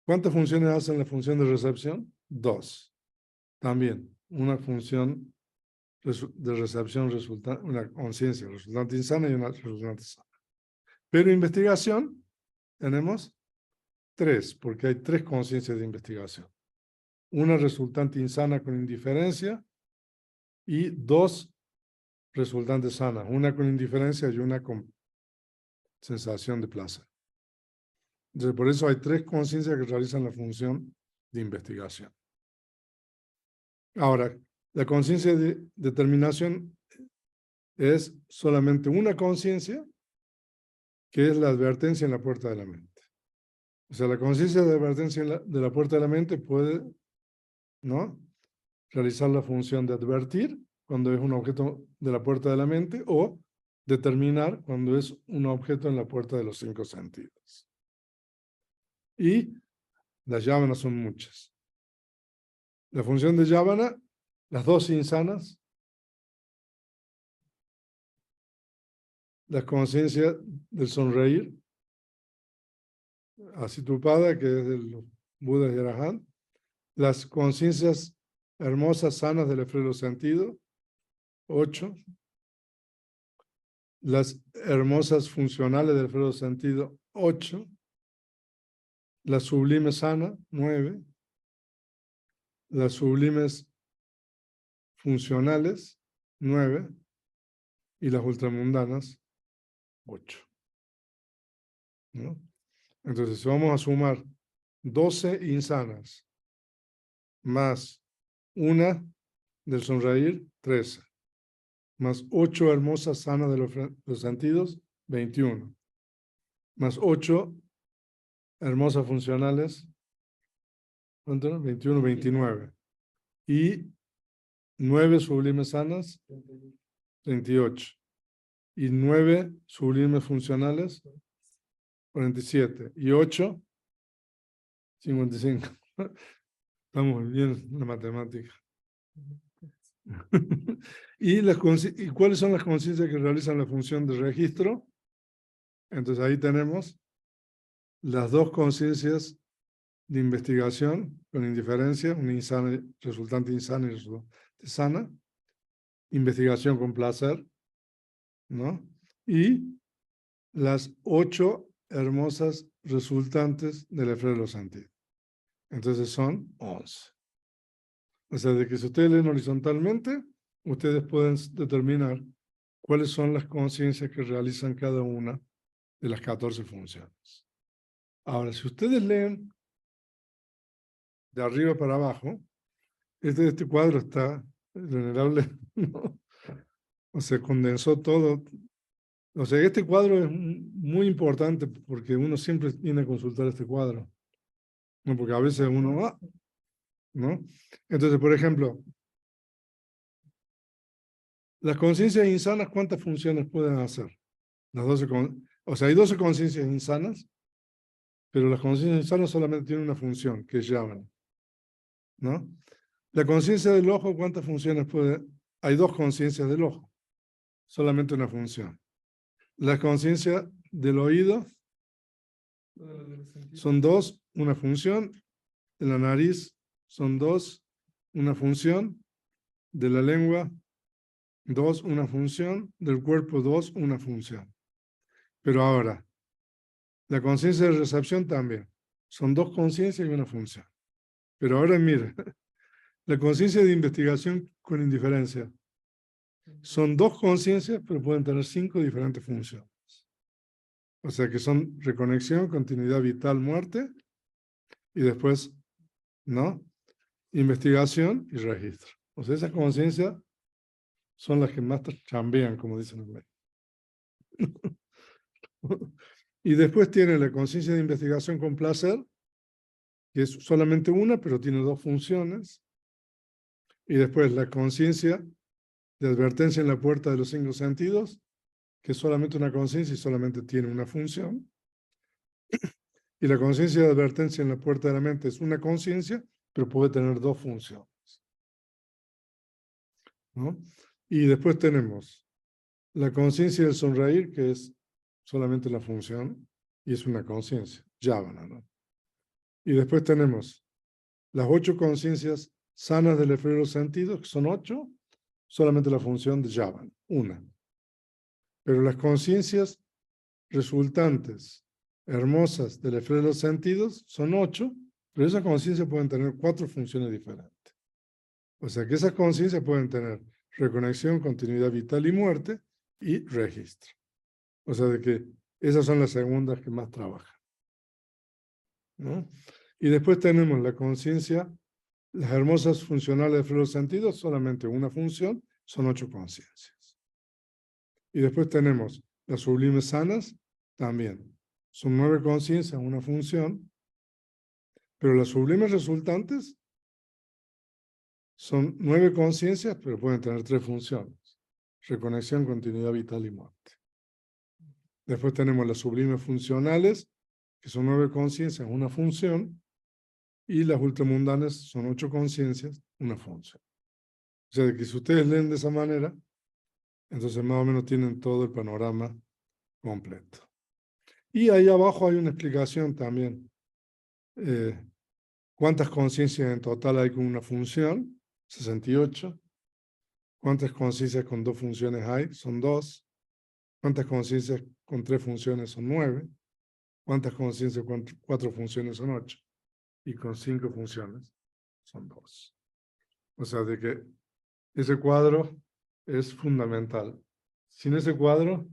cuántas funciones hacen la función de recepción? 2. También una función de recepción resultante, una conciencia resultante insana y una resultante sana. Pero investigación tenemos 3, porque hay 3 conciencias de investigación. Una resultante insana con indiferencia y 2 resultantes sanas, una con indiferencia y una con sensación de placer. Entonces, por eso hay 3 conciencias que realizan la función de investigación. Ahora, la conciencia de determinación es solamente una conciencia, que es la advertencia en la puerta de la mente. O sea, la conciencia de advertencia de la puerta de la mente puede, ¿no?, realizar la función de advertir cuando es un objeto de la puerta de la mente o determinar cuando es un objeto en la puerta de los 5 sentidos. Y las yávanas son muchas. La función de yávana, las 2 insanas, la conciencia del sonreír, Asitupada, que es del Buda y Arahant, las conciencias hermosas, sanas del efrero sentido, 8, las hermosas funcionales del efrero sentido, 8, la sublime sana, 9, las sublimes funcionales, 9, y las ultramundanas, 8. ¿No? Entonces, si vamos a sumar 12 insanas más una del sonreír, 13, más 8 hermosas sanas de los sentidos, 21, más 8 hermosas funcionales, ¿cuánto era? 21, 29, y 9 sublimes sanas, 38, y 9 sublimes funcionales, 47, y 8, 55. Estamos bien en la matemática. ¿Y cuáles son las conciencias que realizan la función de registro? Entonces ahí tenemos las 2 conciencias de investigación con indiferencia, una insana, resultante insana y resultante sana, investigación con placer, ¿no? Y las 8 hermosas resultantes del efrero de los sentidos. Entonces son 11. O sea, de que si ustedes leen horizontalmente, ustedes pueden determinar cuáles son las conciencias que realizan cada una de las 14 funciones. Ahora, si ustedes leen de arriba para abajo, este cuadro está venerable, ¿no? O sea, condensó todo. O sea, este cuadro es muy importante porque uno siempre tiene que consultar este cuadro, ¿no? Porque a veces uno, ¿no? Entonces, por ejemplo, las conciencias insanas, ¿cuántas funciones pueden hacer? Las 12 o sea, hay 12 conciencias insanas, pero las conciencias insanas solamente tienen una función, que es yavana, ¿no? La conciencia del ojo, ¿cuántas funciones puede? Hay 2 conciencias del ojo, solamente una función. La conciencia del oído son 2, una función. De la nariz son 2, una función. De la lengua, 2, una función. Del cuerpo, 2, una función. Pero ahora, la conciencia de recepción también. Son 2 conciencias y una función. Pero ahora mire, la conciencia de investigación con indiferencia. Son 2 conciencias, pero pueden tener 5 diferentes funciones. O sea que son reconexión, continuidad vital, muerte, y después, ¿no?, investigación y registro. O sea, esas conciencias son las que más chambean, como dicen en México. Y después tiene la conciencia de investigación con placer, que es solamente una, pero tiene 2 funciones. Y después la conciencia de advertencia en la puerta de los 5 sentidos, que es solamente una conciencia y solamente tiene una función. Y la conciencia de advertencia en la puerta de la mente es una conciencia, pero puede tener 2 funciones, ¿no? Y después tenemos la conciencia del sonreír, que es solamente la función, y es una conciencia, yávana, ¿no? Y después tenemos las 8 conciencias sanas del esfero de los sentidos, que son 8, solamente la función de Yavan, una. Pero las conciencias resultantes hermosas del esfero de los sentidos son 8, pero esas conciencias pueden tener 4 funciones diferentes. O sea que esas conciencias pueden tener reconexión, continuidad vital y muerte y registro. O sea de que esas son las segundas que más trabajan, ¿no? Y después tenemos la conciencia, las hermosas funcionales del esfero de los sentidos, solamente una función, son 8 conciencias. Y después tenemos las sublimes sanas, también. Son 9 conciencias, una función, pero las sublimes resultantes son 9 conciencias, pero pueden tener 3 funciones. Reconexión, continuidad vital y muerte. Después tenemos las sublimes funcionales, que son 9 conciencias, una función, y las ultramundanas son 8 conciencias, una función. O sea, que si ustedes leen de esa manera, entonces más o menos tienen todo el panorama completo. Y ahí abajo hay una explicación también. ¿Cuántas conciencias en total hay con una función? 68. ¿Cuántas conciencias con 2 funciones hay? Son 2. ¿Cuántas conciencias con 3 funciones son 9? ¿Cuántas conciencias con 4 funciones son 8? Y con 5 funciones son 2. O sea, de que ese cuadro es fundamental. Sin ese cuadro,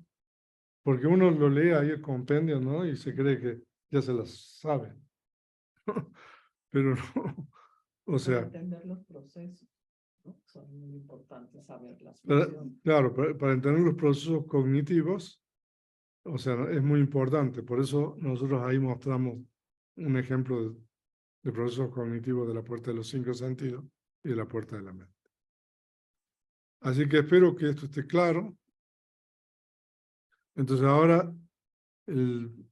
porque uno lo lee ahí el compendio, ¿no? Y se cree que ya se las sabe. Pero no. O sea,
para entender los procesos, ¿no? Son muy importantes saber las
para,
funciones.
claro, para entender los procesos cognitivos, o sea, es muy importante. Por eso nosotros ahí mostramos un ejemplo de procesos cognitivos de la puerta de los 5 sentidos y de la puerta de la mente. Así que espero que esto esté claro. Entonces ahora el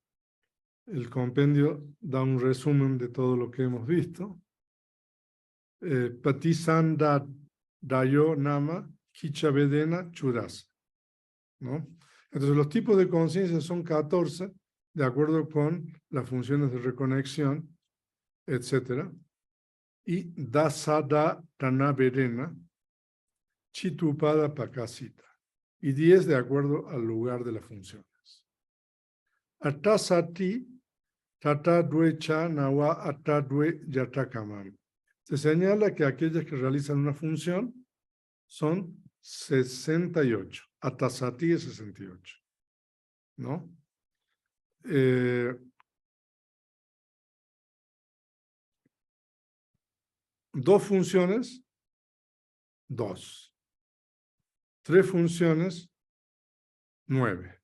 compendio da un resumen de todo lo que hemos visto. Patisanda Dayo Nama Kicha Vedena Churasa, ¿no? Entonces los tipos de conciencia son 14, de acuerdo con las funciones de reconexión, etc. Y Dasada Tana Vedena Chitupada Pakasita. Y 10 de acuerdo al lugar de las funciones. Atasati Tata Due Cha Nawa Ata Due Yatakamam. Se señala que aquellas que realizan una función son 68. Atasati es 68. ¿No? Dos funciones, 2. 3 funciones, 9.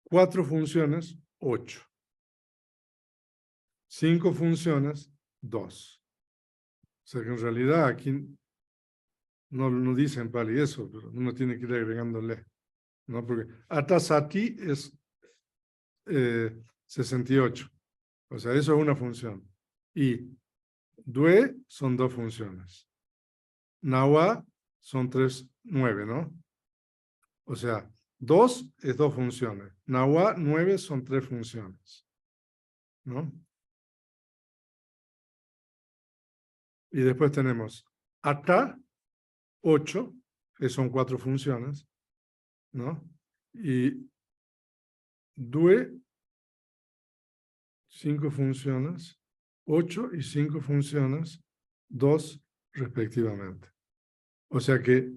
4 funciones, 8. 5 funciones, 2. O sea que en realidad aquí no dicen Pali eso, pero uno tiene que ir agregándole, ¿no? Porque Atasati es 68. O sea, eso es una función. Y Due son 2 funciones. Nawa son 3, 9, ¿no? O sea, 2 es 2 funciones. Nawa, 9 son 3 funciones, ¿no? Y después tenemos Ata, 8, que son 4 funciones, ¿no? Y Due, 5 funciones, 8 y 5 funciones, 2 respectivamente. O sea que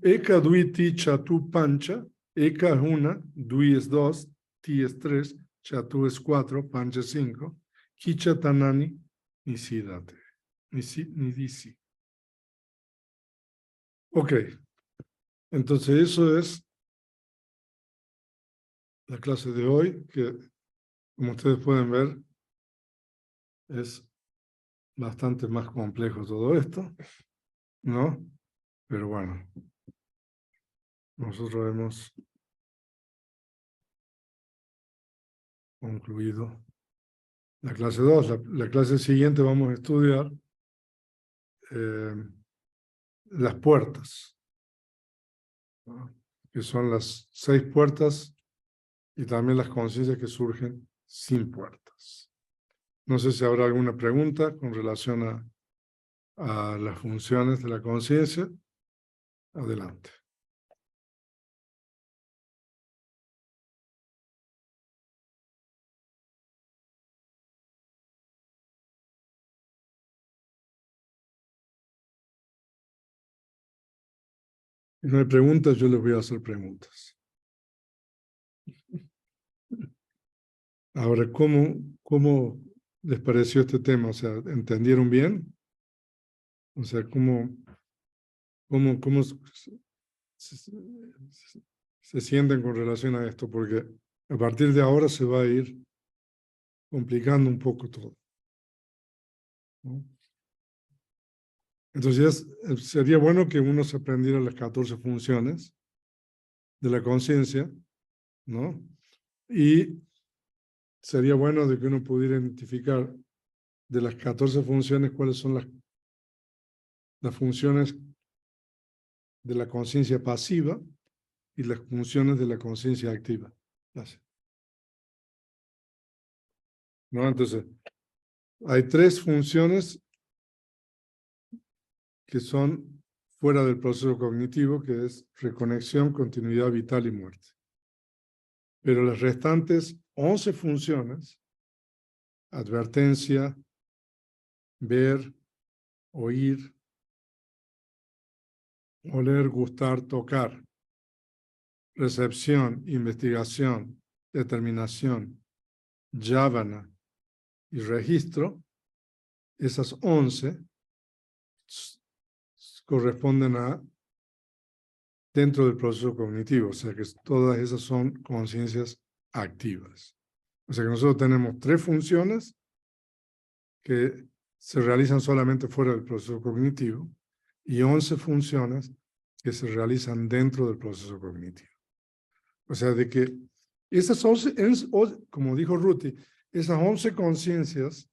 Eka Duiti Chatu Pancha, Eka es 1, Dui es 2, Ti es 3, Chatu es 4, Pancha es 5, Kicha Tanani, Nisidate, Nidisi. Ok, entonces eso es la clase de hoy, que como ustedes pueden ver es bastante más complejo todo esto, ¿no? Pero bueno, nosotros hemos concluido la clase 2. La clase siguiente vamos a estudiar las puertas, ¿no? que son las 6 puertas, y también las conciencias que surgen sin puertas. No sé si habrá alguna pregunta con relación a las funciones de la conciencia. Adelante. Si no hay preguntas, yo les voy a hacer preguntas. Ahora, ¿cómo les pareció este tema? O sea, ¿entendieron bien? O sea, ¿cómo se sienten con relación a esto? Porque a partir de ahora se va a ir complicando un poco todo, ¿no? Entonces, sería bueno que uno se aprendiera las 14 funciones de la conciencia, ¿no? Y sería bueno de que uno pudiera identificar de las 14 funciones cuáles son las funciones de la conciencia pasiva y las funciones de la conciencia activa. Gracias. ¿No? Entonces, hay 3 funciones que son fuera del proceso cognitivo, que es reconexión, continuidad vital y muerte. Pero las restantes 11 funciones, advertencia, ver, oír, oler, gustar, tocar, recepción, investigación, determinación, yávana y registro, esas 11 corresponden a dentro del proceso cognitivo, o sea que todas esas son conciencias activas. O sea que nosotros tenemos 3 funciones que se realizan solamente fuera del proceso cognitivo y 11 funciones que se realizan dentro del proceso cognitivo. O sea, de que esas 11, como dijo Ruti, esas 11 conciencias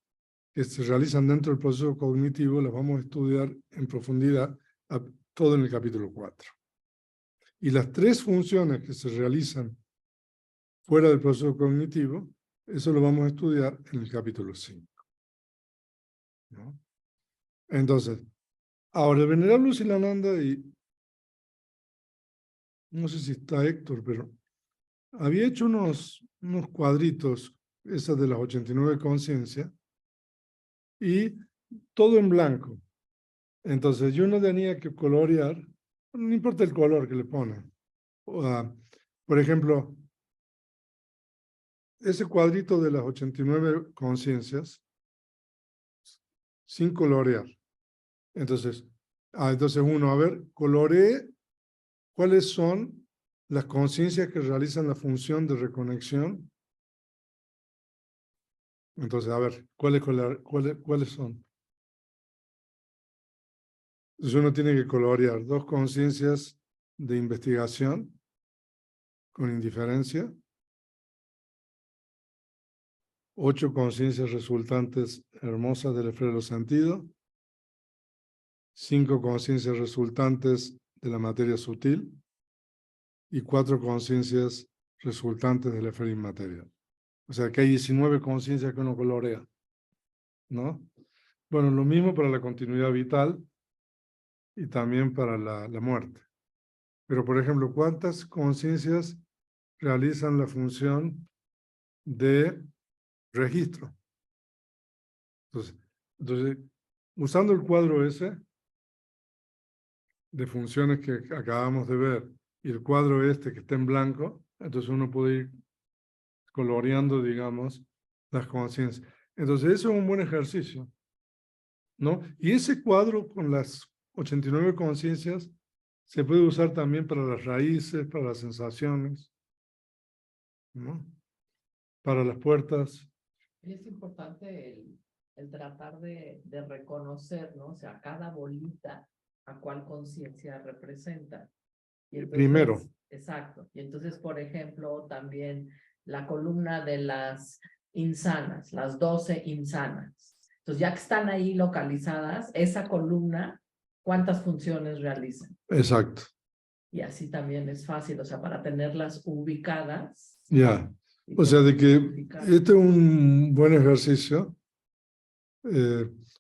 que se realizan dentro del proceso cognitivo las vamos a estudiar en profundidad todo en el capítulo 4. Y las 3 funciones que se realizan fuera del proceso cognitivo, eso lo vamos a estudiar en el capítulo 5. ¿No? Entonces, ahora el venerable Usilananda, y no sé si está Héctor, pero había hecho unos cuadritos, esas de las 89 conciencias, y todo en blanco. Entonces yo no tenía que colorear, no importa el color que le pone. Por ejemplo, ese cuadrito de las 89 conciencias, sin colorear. Entonces uno, a ver, coloree cuáles son las conciencias que realizan la función de reconexión. Entonces, a ver, ¿cuáles son? Entonces uno tiene que colorear 2 conciencias de investigación con indiferencia, 8 conciencias resultantes hermosas de la esfera de los sentidos, 5 conciencias resultantes de la materia sutil y 4 conciencias resultantes de la esfera inmaterial. O sea que hay 19 conciencias que uno colorea, ¿no? Bueno, lo mismo para la continuidad vital y también para la muerte. Pero, por ejemplo, ¿cuántas conciencias realizan la función de registro? Entonces, usando el cuadro ese de funciones que acabamos de ver y el cuadro este que está en blanco, entonces uno puede ir coloreando, digamos, las conciencias. Entonces, eso es un buen ejercicio, ¿no? Y ese cuadro con las 89 conciencias se puede usar también para las raíces, para las sensaciones, ¿no? Para las puertas.
Y es importante el tratar de reconocer, ¿no? O sea, cada bolita a cuál conciencia representa. Y entonces,
Primero.
exacto. Y entonces, por ejemplo, también la columna de las insanas, las 12 insanas. Entonces, ya que están ahí localizadas, esa columna, ¿cuántas funciones realizan?
Exacto.
y así también es fácil, o sea, para tenerlas ubicadas.
Ya.
y
O sea, de que
ubicadas.
este es un buen ejercicio,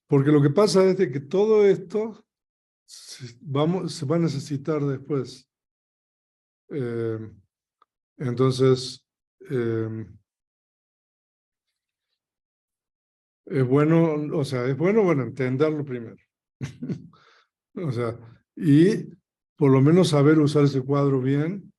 porque lo que pasa es de que todo esto se va a necesitar después. Entonces, es bueno, o sea, es bueno, entenderlo primero. O sea, y por lo menos saber usar ese cuadro bien.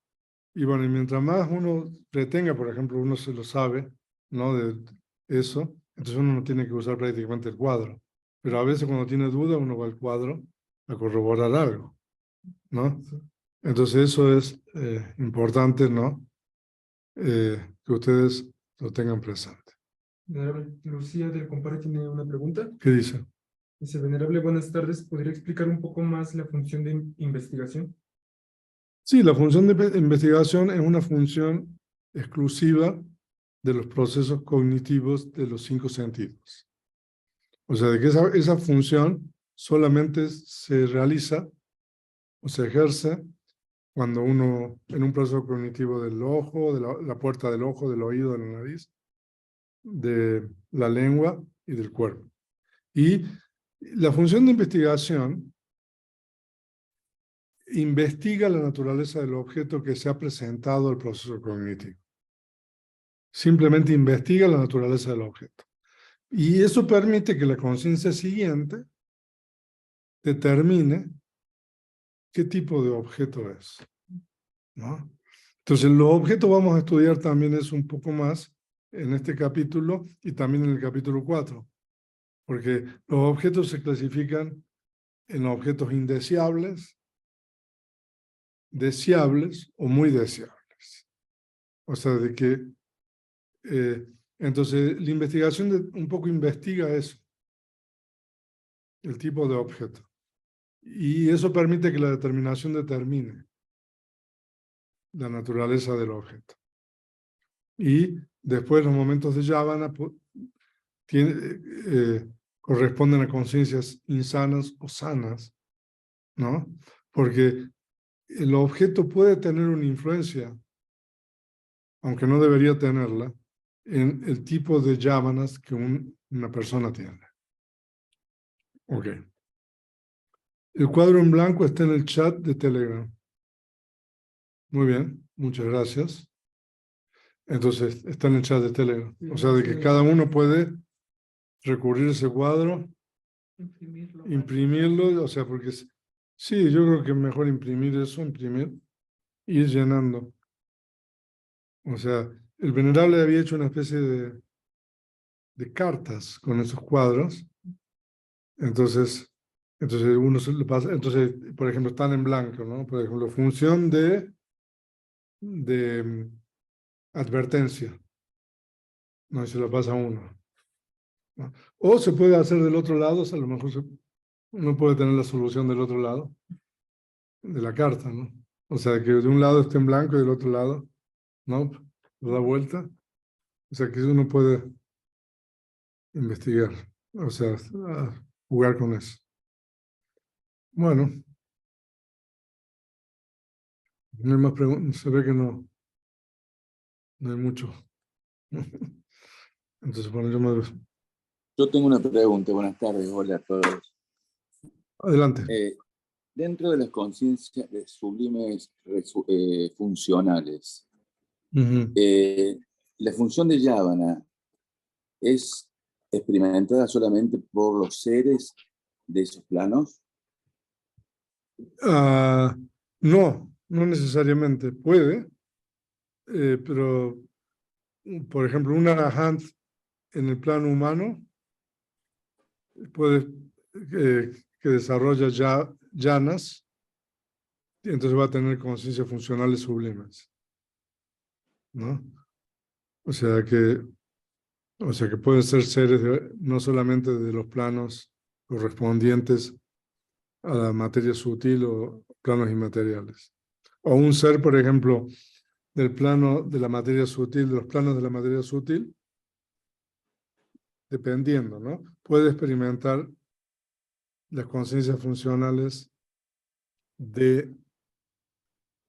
Y bueno, y mientras más uno retenga, por ejemplo, uno se lo sabe, ¿no? De eso, entonces uno no tiene que usar prácticamente el cuadro. Pero a veces cuando tiene duda, uno va al cuadro a corroborar algo, ¿no? Entonces eso es importante, ¿no? Que ustedes lo tengan presente.
Venerable Lucía del Compare tiene una pregunta.
¿Qué dice?
Dice, Venerable, buenas tardes. ¿Podría explicar un poco más la función de investigación?
Sí, la función de investigación es una función exclusiva de los procesos cognitivos de los 5 sentidos. O sea, de que esa función solamente se realiza o se ejerce cuando uno, en un proceso cognitivo del ojo, de la puerta del ojo, del oído, de la nariz, de la lengua y del cuerpo. Y la función de investigación investiga la naturaleza del objeto que se ha presentado al proceso cognitivo. Simplemente investiga la naturaleza del objeto. Y eso permite que la conciencia siguiente determine qué tipo de objeto es, ¿no? Entonces, los objetos vamos a estudiar también eso un poco más en este capítulo y también en el capítulo 4, porque los objetos se clasifican en objetos indeseables, deseables o muy deseables. O sea, de que, entonces, la investigación un poco investiga eso, el tipo de objeto. Y eso permite que la determinación determine la naturaleza del objeto. Y después los momentos de Yavana corresponden a conciencias insanas o sanas, ¿no? Porque el objeto puede tener una influencia, aunque no debería tenerla, en el tipo de yámanas que una persona tiene. Ok. El cuadro en blanco está en el chat de Telegram. Muy bien, muchas gracias. Entonces, está en el chat de Telegram. O sea, de que cada uno puede recurrir a ese cuadro, imprimirlo, o sea, porque sí, yo creo que es mejor imprimir eso, imprimir, ir llenando. O sea, el venerable había hecho una especie de cartas con esos cuadros, entonces uno se lo pasa, entonces, por ejemplo, están en blanco, ¿no? Por ejemplo, función de advertencia, ¿no? Y se lo pasa a uno, ¿no? O se puede hacer del otro lado, o sea, a lo mejor uno puede tener la solución del otro lado de la carta, ¿no? O sea, que de un lado esté en blanco y del otro lado, ¿no? Lo da vuelta. O sea, que uno puede investigar, o sea, jugar con eso. Bueno, no hay más preguntas, se ve que no hay mucho. Entonces, bueno,
Yo tengo una pregunta. Buenas tardes, hola a todos.
Adelante.
Dentro de las conciencias sublimes funcionales, la función de Yavana es experimentada solamente por los seres de esos planos.
No necesariamente puede, pero, por ejemplo, un arahant en el plano humano puede que desarrolla ya llanas, y entonces va a tener conciencias funcionales sublimes, ¿no? O sea que pueden ser seres no solamente de los planos correspondientes a la materia sutil o planos inmateriales. O un ser, por ejemplo, del plano de la materia sutil, de los planos de la materia sutil, dependiendo, ¿no? Puede experimentar las conciencias funcionales de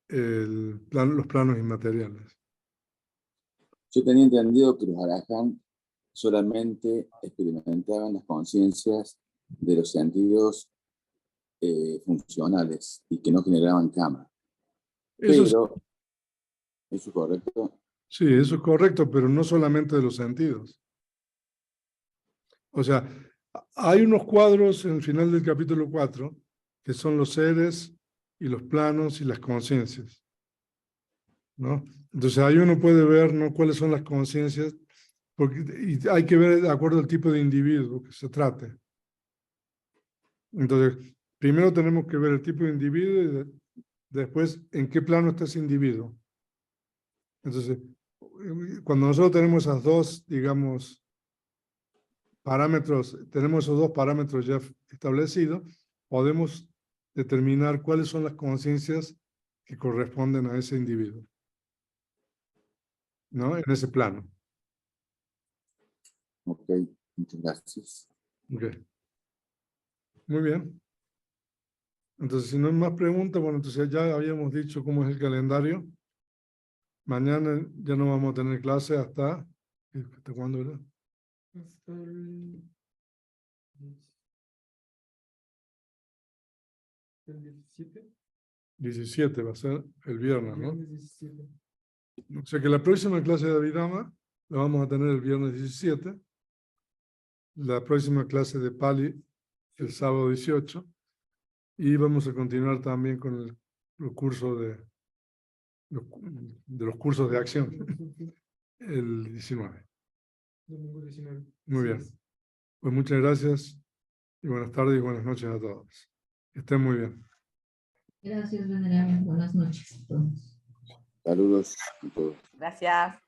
los planos inmateriales.
Yo tenía entendido que los Arahant solamente experimentaban las conciencias de los sentidos funcionales y que no generaban karma.
Eso
Pero, ¿eso es correcto?
sí, eso es correcto, pero no solamente de los sentidos. O sea, hay unos cuadros en el final del capítulo 4 que son los seres y los planos y las conciencias, ¿no? Entonces ahí uno puede ver, ¿no?, cuáles son las conciencias, y hay que ver de acuerdo al tipo de individuo que se trate. Entonces, primero tenemos que ver el tipo de individuo y después en qué plano está ese individuo. Entonces, cuando nosotros tenemos esas dos, digamos, parámetros, tenemos esos dos parámetros ya establecidos, podemos determinar cuáles son las conciencias que corresponden a ese individuo, ¿no? En ese plano.
Ok, muchas gracias.
Okay. Muy bien. Entonces, si no hay más preguntas, bueno, entonces ya habíamos dicho cómo es el calendario. Mañana ya no vamos a tener clase ¿hasta cuándo era?
Hasta el 17.
17 va a ser el viernes, ¿no?
Viernes 17.
O sea que la próxima clase de Abhidhamma la vamos a tener el viernes 17. La próxima clase de Pali el sábado 18. Y vamos a continuar también con los cursos de los cursos de acción el 19.
Domingo 19.
Muy
Así
bien.
es.
Pues muchas gracias y buenas tardes y buenas noches a todos. Que estén muy bien.
Gracias, venerable. Buenas noches a todos.
Saludos a todos.
Gracias.